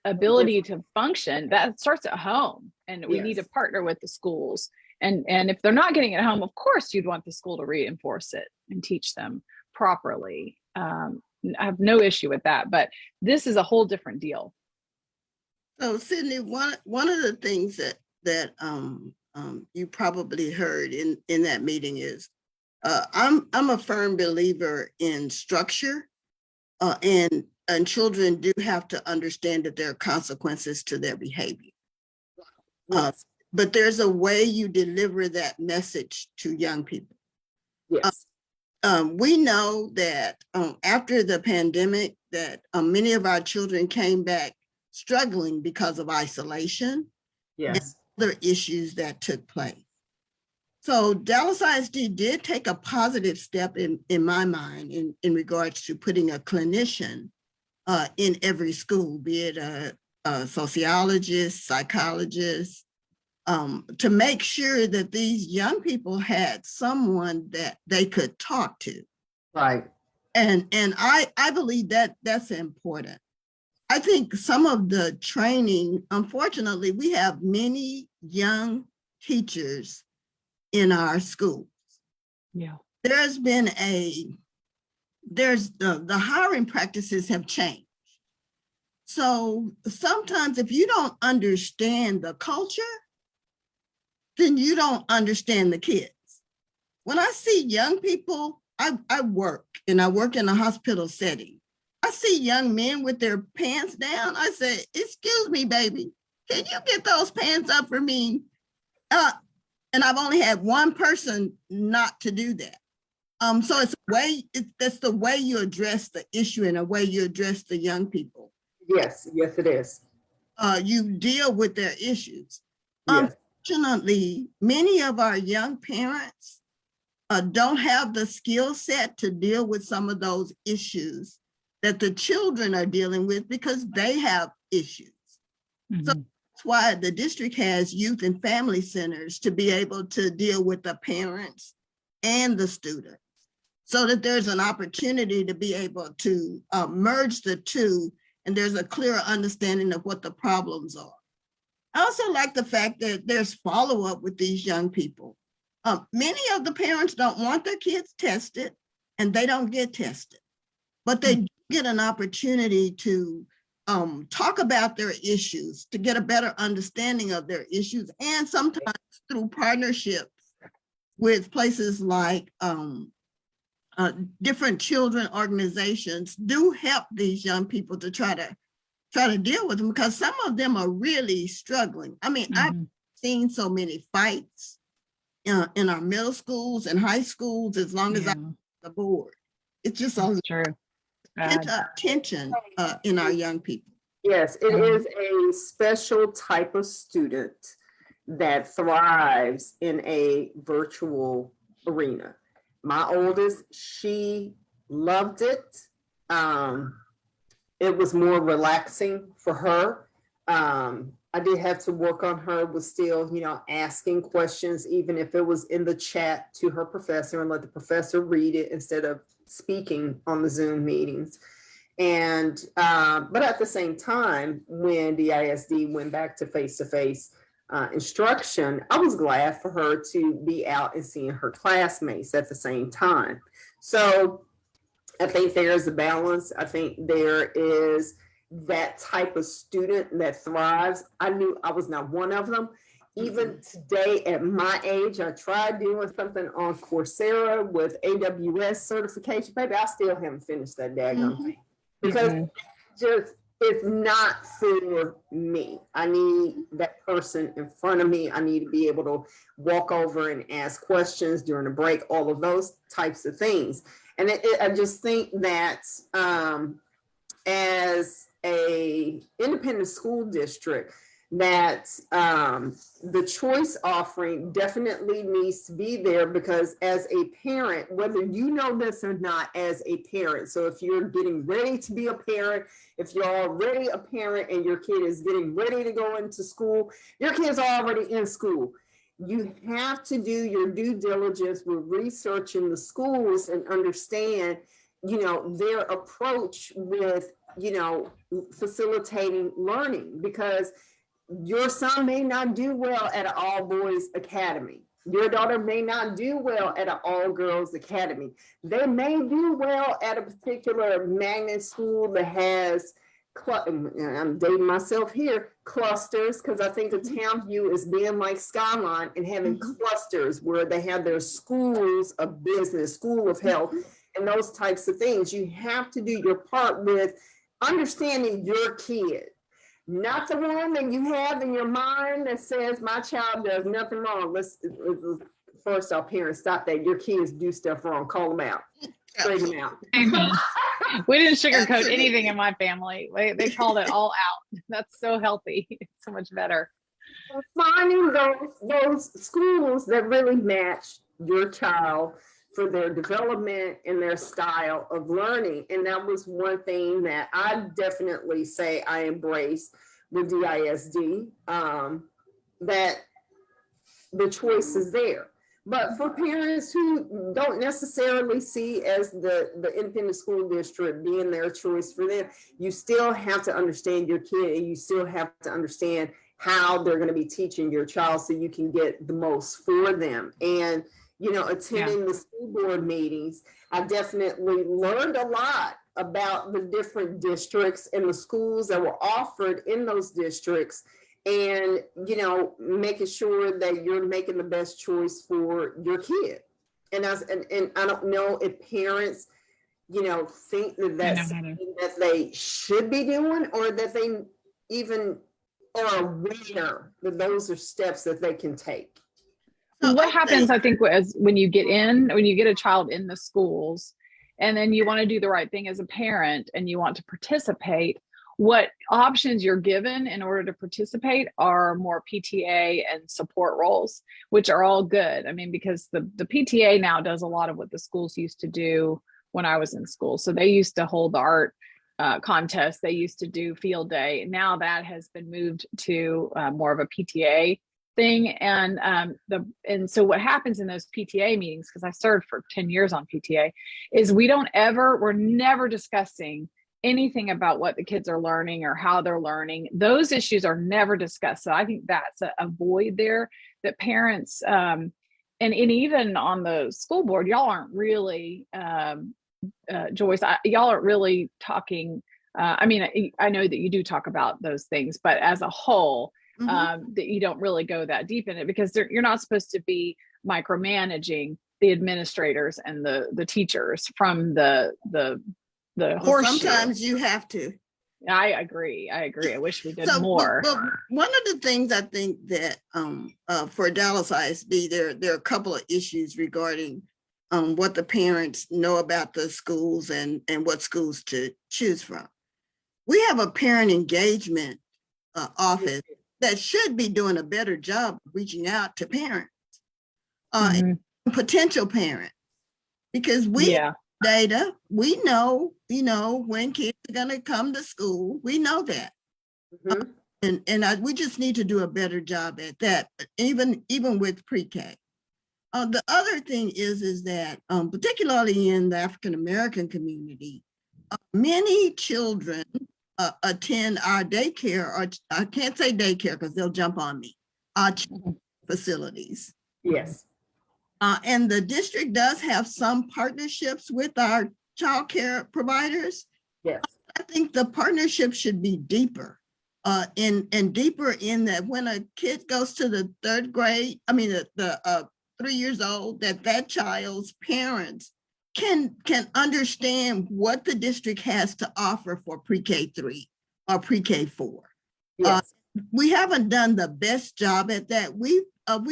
ability to function, that starts at home. And we need to partner with the schools. And if they're not getting it at home, of course, you'd want the school to reinforce it and teach them properly. I have no issue with that, but this is a whole different deal. So Sydney, one of the things that you probably heard in that meeting is I'm a firm believer in structure, and children do have to understand that there are consequences to their behavior. Yes. But there's a way you deliver that message to young people. Yes. We know that after the pandemic, that many of our children came back struggling because of isolation. Yes. And other issues that took place. So Dallas ISD did take a positive step in my mind in regards to putting a clinician in every school, be it a sociologist, psychologist, to make sure that these young people had someone that they could talk to. Right. And I believe that that's important. I think some of the training, unfortunately, we have many young teachers in our schools. Yeah. There's been the hiring practices have changed. So sometimes if you don't understand the culture, then you don't understand the kids. When I see young people, I work in a hospital setting. I see young men with their pants down. I say, excuse me, baby, can you get those pants up for me? And I've only had one person not to do that. So it's the way you address the issue and the way you address the young people. Yes, yes, it is. You deal with their issues. Yes. Unfortunately, many of our young parents don't have the skill set to deal with some of those issues that the children are dealing with because they have issues. So that's why the district has youth and family centers to be able to deal with the parents and the students, so that there's an opportunity to be able to merge the two, and there's a clearer understanding of what the problems are. I also like the fact that there's follow-up with these young people. Many of the parents don't want their kids tested, and they don't get tested, but they do get an opportunity to talk about their issues, to get a better understanding of their issues, and sometimes through partnerships with places like different children organizations do help these young people to try to deal with them, because some of them are really struggling. I mean, I've seen so many fights in our middle schools and high schools as long as I'm on the board. It's just a tension in our young people. Yes, it is a special type of student that thrives in a virtual arena. My oldest, she loved it. It was more relaxing for her. I did have to work on her with still, asking questions, even if it was in the chat to her professor, and let the professor read it instead of speaking on the Zoom meetings. And, but at the same time, when the ISD went back to face-to-face instruction, I was glad for her to be out and seeing her classmates at the same time. So I think there is a balance. I think there is that type of student that thrives. I knew I was not one of them. Even today at my age, I tried doing something on Coursera with AWS certification. Baby, I still haven't finished that daggone thing, because it's not for me. I need that person in front of me. I need to be able to walk over and ask questions during a break, all of those types of things. And I just think that as a independent school district, that the choice offering definitely needs to be there, because as a parent, whether you know this or not, as a parent, so if you're getting ready to be a parent, if you're already a parent and your kid is getting ready to go into school, your kids are already in school, you have to do your due diligence with researching the schools and understand, their approach with, facilitating learning, because your son may not do well at an all boys academy. Your daughter may not do well at an all girls academy. They may do well at a particular magnet school that has, I'm dating myself here, clusters, because I think the town view is being like Skyline and having clusters where they have their schools of business, school of health, and those types of things. You have to do your part with understanding your kid. Not the one that you have in your mind that says my child does nothing wrong. Let's first off, parents, stop that. Your kids do stuff wrong. Call them out. Straighten them out. We didn't sugarcoat anything in my family. They called it all out. That's so healthy. It's so much better. Finding those schools that really match your child for their development and their style of learning. And that was one thing that I definitely say I embrace with DISD, that the choice is there. But for parents who don't necessarily see as the independent school district being their choice for them, you still have to understand your kid, and you still have to understand how they're going to be teaching your child so you can get the most for them. And attending the school board meetings, I definitely learned a lot about the different districts and the schools that were offered in those districts, and, making sure that you're making the best choice for your kid. And I don't know if parents, think that that's something that they should be doing, or that they even are aware that those are steps that they can take. So What I happens, think- I think, is when you get a child in the schools and then you want to do the right thing as a parent and you want to participate, what options you're given in order to participate are more PTA and support roles, which are all good. I mean, because the PTA now does a lot of what the schools used to do when I was in school. So they used to hold the art contests. They used to do field day. Now that has been moved to more of a PTA thing. And so what happens in those PTA meetings, because I served for 10 years on PTA, is we're never discussing anything about what the kids are learning or how they're learning. Those issues are never discussed. So I think that's a void there that parents, and even on the school board, y'all aren't really, Joyce, y'all aren't really talking. I mean, I know that you do talk about those things, but as a whole, that you don't really go that deep in it, because you're not supposed to be micromanaging the administrators and the teachers from the well, horseshoe. sometimes you have to. I agree. I wish we did So, more. but one of the things I think that for Dallas ISD, there are a couple of issues regarding what the parents know about the schools and what schools to choose from. We have a parent engagement office that should be doing a better job of reaching out to parents, and potential parents, because we have data, we know, when kids are going to come to school, we know that. We just need to do a better job at that, even with pre-K. The other thing is that particularly in the African-American community, many children attend our daycare, or I can't say daycare because they'll jump on me, our facilities. Yes. And the district does have some partnerships with our child care providers. Yes. I think the partnership should be deeper, and deeper in that when a kid goes to the third grade, the 3 years old, that child's parents can understand what the district has to offer for pre-K 3 or pre-K 4. Yes. We haven't done the best job at that. We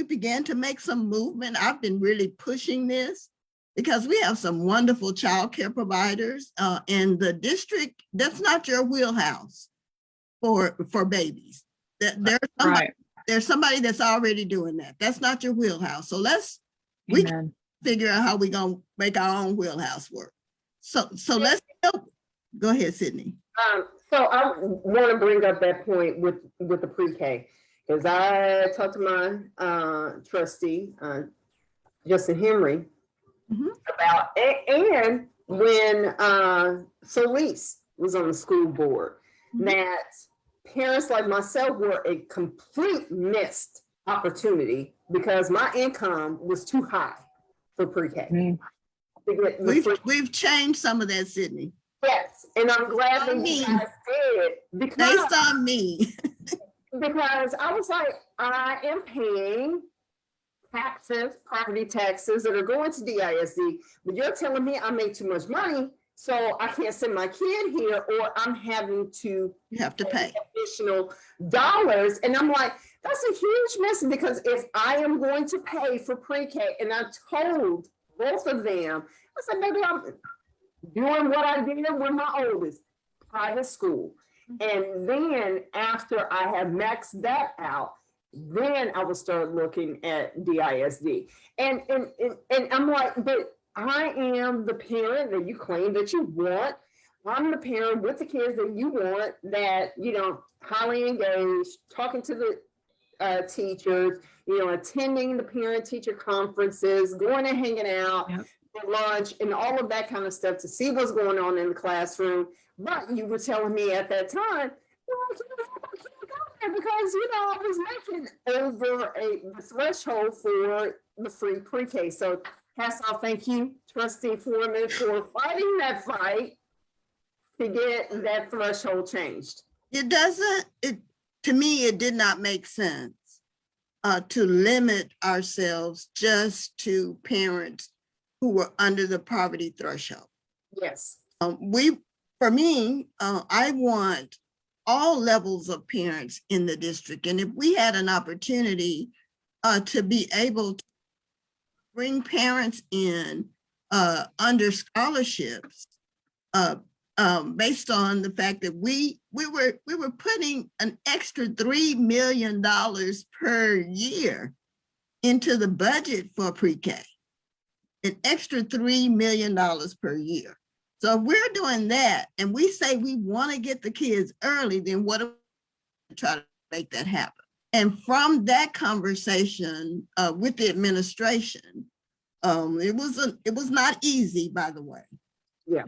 began to make some movement. I've been really pushing this because we have some wonderful child care providers in the district. That's not your wheelhouse for babies. There's somebody that's already doing that. That's not your wheelhouse. So we can figure out how we're gonna make our own wheelhouse work. So let's go ahead, Sydney. So I want to bring up that point with the pre-K, because I talked to my trustee, Justin Henry, about, and when Solis was on the school board, that parents like myself were a complete missed opportunity because my income was too high for pre-K. We've changed some of that, Sydney. Yes, and I'm glad that you guys did, because based on me. Because I was like, I am paying taxes, property taxes that are going to DISD, but you're telling me I make too much money, so I can't send my kid here, or I'm having to pay additional dollars. And I'm like, that's a huge mess, because if I am going to pay for pre-K, and I told both of them, I said, maybe I'm doing what I did with my oldest, private school. And then after I have maxed that out, then I will start looking at DISD. And I'm like, but I am the parent that you claim that you want. I'm the parent with the kids that you want, that, highly engaged, talking to the teachers, attending the parent-teacher conferences, going and hanging out, for lunch, and all of that kind of stuff to see what's going on in the classroom. But you were telling me at that time, well, I can't go there because, I was making over the threshold for the free pre-K. So hats off, thank you, Trustee Foreman, for fighting that fight to get that threshold changed. To me, it did not make sense to limit ourselves just to parents who were under the poverty threshold. Yes. I want all levels of parents in the district. And if we had an opportunity to be able to bring parents in under scholarships, based on the fact that we were putting an extra $3 million per year into the budget for pre-K, an extra $3 million per year. So if we're doing that and we say we want to get the kids early, then what do we try to make that happen? And from that conversation with the administration, it was not easy, by the way. Yeah.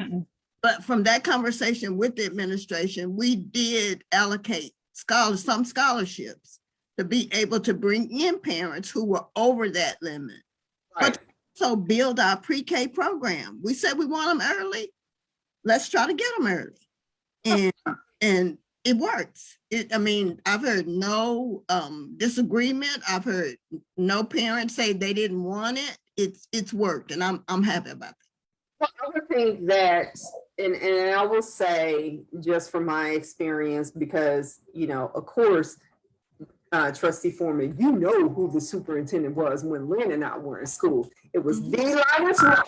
But from that conversation with the administration, we did allocate some scholarships to be able to bring in parents who were over that limit. Right. But also build our pre-K program. We said we want them early. Let's try to get them early. And it works. I mean, I've heard no disagreement. I've heard no parents say they didn't want it. It's worked, and I'm happy about that. Well, I would think that, and I will say, just from my experience, because, you know, of course, Trustee Foreman, you know who the superintendent was when Lynn and I were in school. It was the Linus. So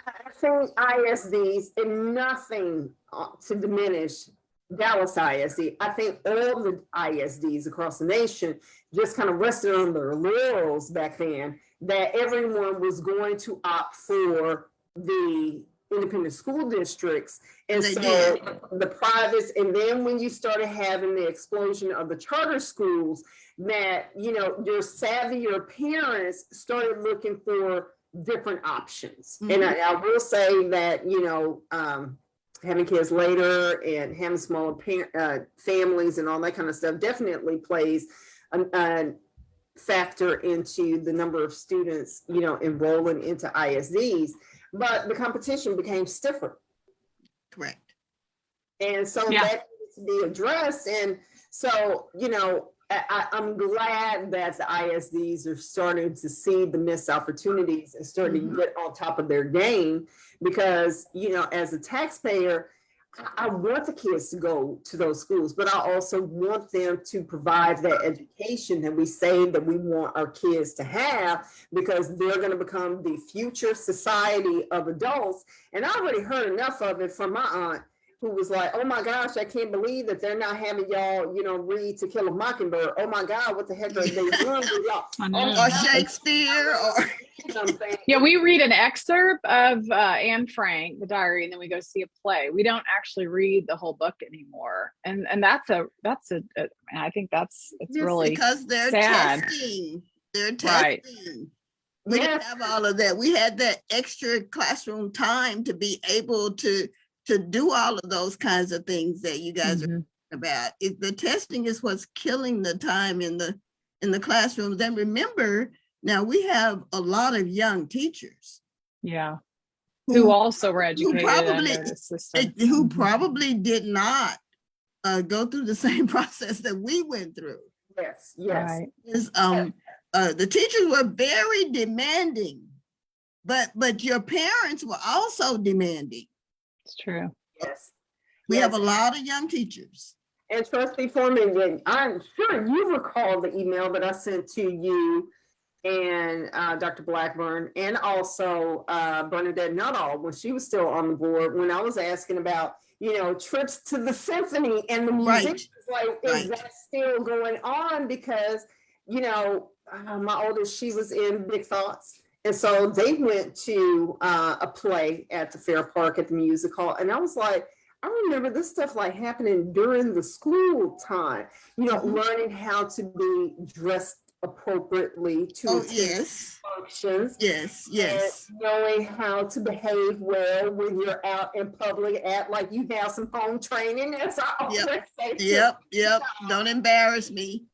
I think ISDs, and nothing to diminish Dallas ISD. I think all the ISDs across the nation just kind of rested on their laurels back then, that everyone was going to opt for the independent school districts. And They so did. the privates, and then when you started having the explosion of the charter schools, that, you know, your savvier parents started looking for different options. And I will say that, you know, having kids later and having smaller families and all that kind of stuff definitely plays a factor into the number of students, you know, enrolling into ISDs. But the competition became stiffer. Correct. And so that needs to be addressed. And so, you know, I'm glad that the ISDs are starting to see the missed opportunities and starting to get on top of their game, because, you know, as a taxpayer, I want the kids to go to those schools, but I also want them to provide that education that we say that we want our kids to have, because they're going to become the future society of adults. And I already heard enough of it from my aunt, who was like, oh my gosh, I can't believe that they're not having y'all, you know, read To Kill a Mockingbird. Oh my God, what the heck are they doing with y'all? Or Shakespeare, or something. Yeah, we read an excerpt of Anne Frank, the diary, and then we go see a play. We don't actually read the whole book anymore, and that's I think it's just really because they're sad. testing. They're Right. testing. We didn't have all of that. We had that extra classroom time to be able to do all of those kinds of things that you guys are talking about. The testing is what's killing the time in the classrooms. And remember, now we have a lot of young teachers. Yeah. Who also were educated probably- under the system. Who probably did not go through the same process that we went through. Yes. Right. The teachers were very demanding, but your parents were also demanding. It's true. Yes. We have a lot of young teachers. And Trustee Foreman, I'm sure you recall the email that I sent to you and Dr. Blackburn, and also Bernadette Nuttall, when she was still on the board, when I was asking about, you know, trips to the symphony and the musicians. Like, is that still going on? Because, you know, my oldest, she was in Big Thoughts. And so they went to a play at the Fair Park at the music hall. And I was like, I remember this stuff like happening during the school time, you know, learning how to be dressed appropriately to attend functions. Yes. And knowing how to behave well when you're out in public, act like you have some home training. As I always say. Yep. Don't embarrass me.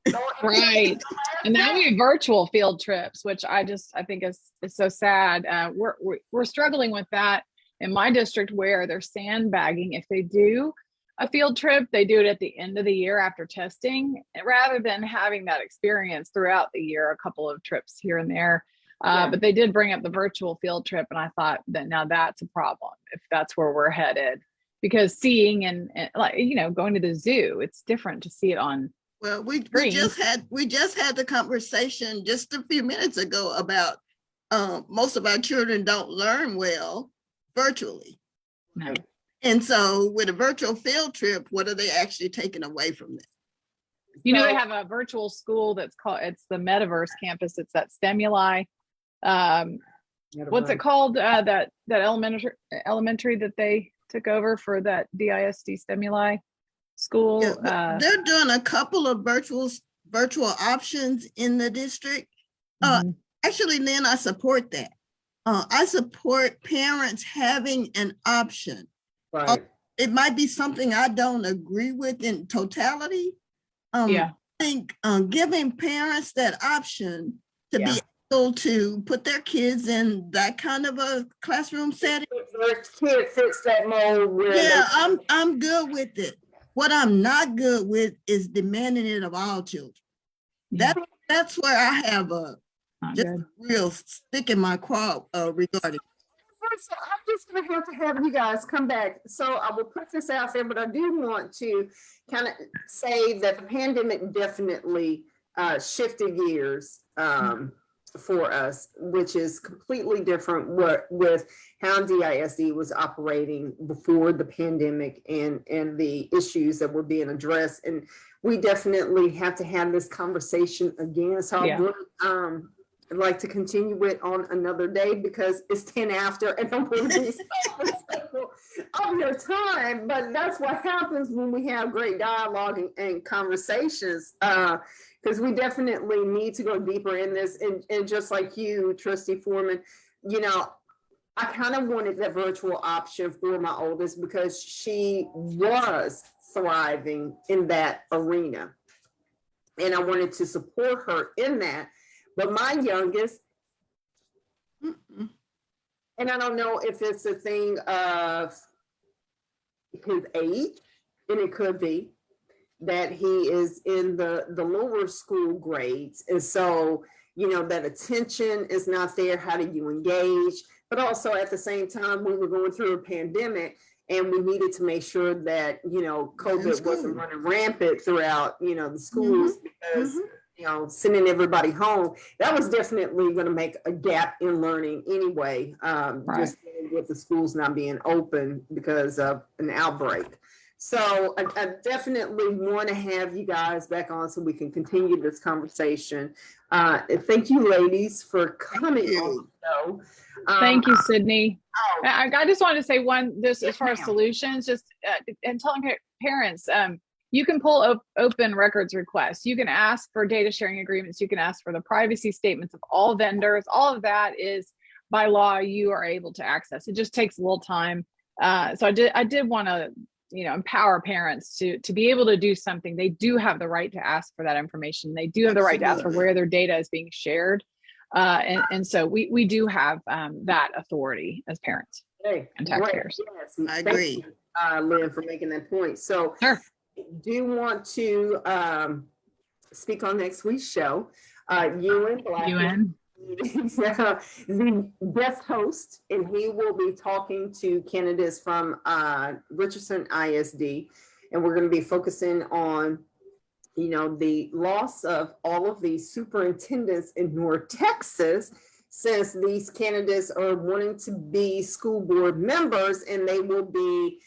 Right. And now we have virtual field trips, which I think is so sad. We're struggling with that in my district, where they're sandbagging. If they do a field trip, they do it at the end of the year after testing, rather than having that experience throughout the year, a couple of trips here and there. But they did bring up the virtual field trip, and I thought that now that's a problem if that's where we're headed. because seeing and like, going to the zoo, it's different to see it on Well, we screen. just had the conversation just a few minutes ago about most of our children don't learn well virtually. No. And so with a virtual field trip, what are they actually taking away from that? They have a virtual school it's the Metaverse campus. It's that Stimuli. What's it called? That elementary that they took over for that DISD Stimuli school. Yeah, they're doing a couple of virtual options in the district. Actually, Lynn, I support that. I support parents having an option. Right. It might be something I don't agree with in totality. Yeah. I think giving parents that option to be able to put their kids in that kind of a classroom setting. Their kid fits that mold. I'm good with it. What I'm not good with is demanding it of all children. That's where I have a real stick in my craw regarding. So I'm just going to have you guys come back. So I will put this out there, but I do want to kind of say that the pandemic definitely shifted gears for us, which is completely different with how DISD was operating before the pandemic and the issues that were being addressed. And we definitely have to have this conversation again. So I would like to continue it on another day because it's 10 after and I want to be respectful of your time. But that's what happens when we have great dialogue and conversations. Because we definitely need to go deeper in this. And just like you, Trustee Foreman, I kind of wanted that virtual option for my oldest because she was thriving in that arena. And I wanted to support her in that. But my youngest, and I don't know if it's a thing of his age, and it could be that he is in the lower school grades. And so, that attention is not there. How do you engage? But also at the same time, we were going through a pandemic and we needed to make sure that, COVID wasn't running rampant throughout, the schools because sending everybody home, that was definitely going to make a gap in learning anyway, just with the schools not being open because of an outbreak. So I definitely want to have you guys back on so we can continue this conversation. Thank you, ladies, for coming on the show. Thank you, Sydney. I just wanted to say this as far as solutions, and telling parents, you can pull open records requests. You can ask for data sharing agreements. You can ask for the privacy statements of all vendors. All of that is by law, you are able to access. It just takes a little time. So I did want to, empower parents to be able to do something. They do have the right to ask for that information. They do have the right to ask for where their data is being shared. And so we do have that authority as parents and taxpayers. Yes, I agree. Lynn, for making that point. So do want to speak on next week's show. Ewan the guest host, and he will be talking to candidates from Richardson ISD, and we're going to be focusing on the loss of all of these superintendents in North Texas, since these candidates are wanting to be school board members, and they will be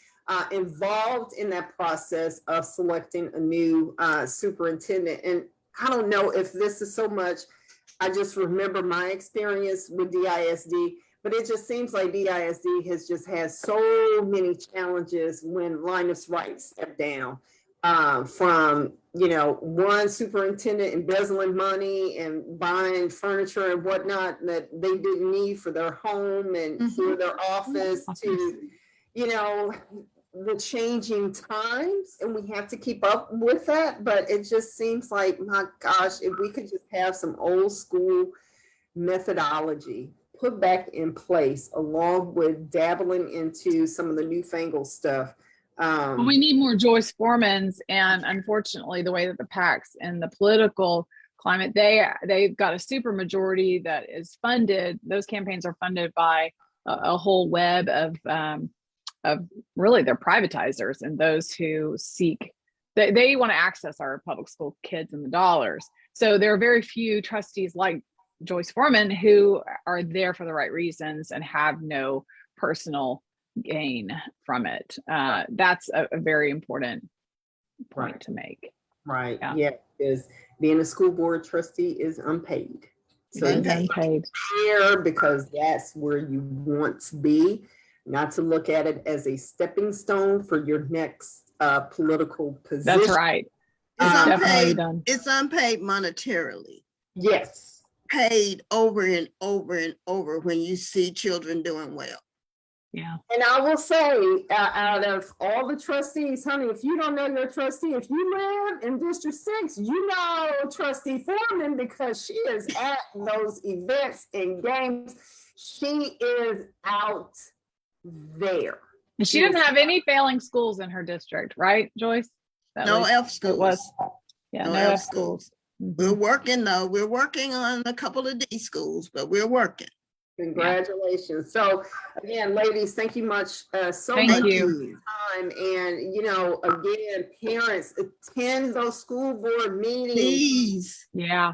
involved in that process of selecting a new superintendent. And I don't know if this is so much, I just remember my experience with DISD, but it just seems like DISD has just had so many challenges when Linus Wright stepped down, from, one superintendent embezzling money and buying furniture and whatnot that they didn't need for their home and for their office to, the changing times, and we have to keep up with that. But it just seems like, my gosh, if we could just have some old school methodology put back in place, along with dabbling into some of the newfangled stuff. We need more Joyce Foremans, and unfortunately, the way that the PACs and the political climate, they've got a super majority that is funded. Those campaigns are funded by a whole web of really they're privatizers and those who seek, they want to access our public school kids and the dollars. So there are very few trustees like Joyce Foreman who are there for the right reasons and have no personal gain from it. That's a very important point to make. Right. Yeah. Yeah. Because being a school board trustee is unpaid. So It you is have to Unpaid. care because that's where you want to be, not to look at it as a stepping stone for your next political position. That's right. It's Um, Definitely unpaid. done. It's unpaid monetarily. Yes. Paid over and over and over when you see children doing well. Yeah. And I will say, out of all the trustees, honey, if you don't know your trustee, if you live in District 6, you know Trustee Foreman because she is at those events and games. She is out there. And she didn't have any failing schools in her district, right, Joyce? That No was- F it schools. was. Yeah, No no F F schools. We're working though. We're working on a couple of D schools, but we're working. Congratulations. So again, ladies, thank you much so Thank much you. for your time. And again, parents, attend those school board meetings. Please. Yeah.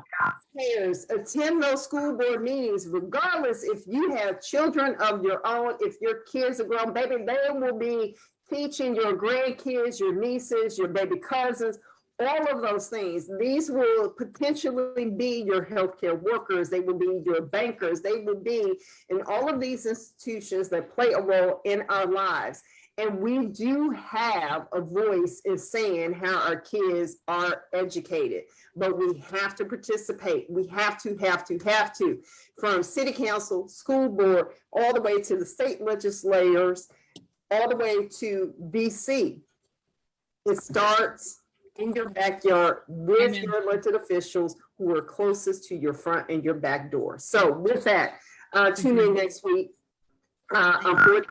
Parents, attend those school board meetings, regardless if you have children of your own, if your kids are grown, baby, they will be teaching your grandkids, your nieces, your baby cousins, all of those things. These will potentially be your healthcare workers. They will be your bankers. They will be in all of these institutions that play a role in our lives. And we do have a voice in saying how our kids are educated, but we have to participate. We have to, from city council, school board, all the way to the state legislators, all the way to DC. It starts in your backyard with Amen. your elected officials who are closest to your front and your back door. So with that, tune in next week. Unfortunately,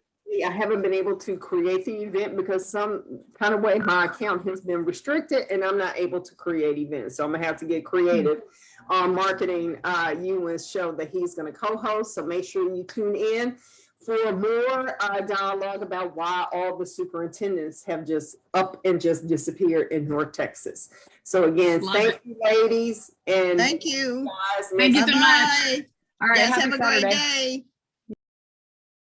I haven't been able to create the event because some kind of way my account has been restricted and I'm not able to create events. So I'm gonna have to get creative on marketing Ewan's show that he's gonna co-host. So make sure you tune in for more dialogue about why all the superintendents have just up and just disappeared in North Texas. So again, Love thank you, ladies. And Thank you. guys, Thank you next so much. Bye-bye. All right. Guys, Happy have a great Saturday. day.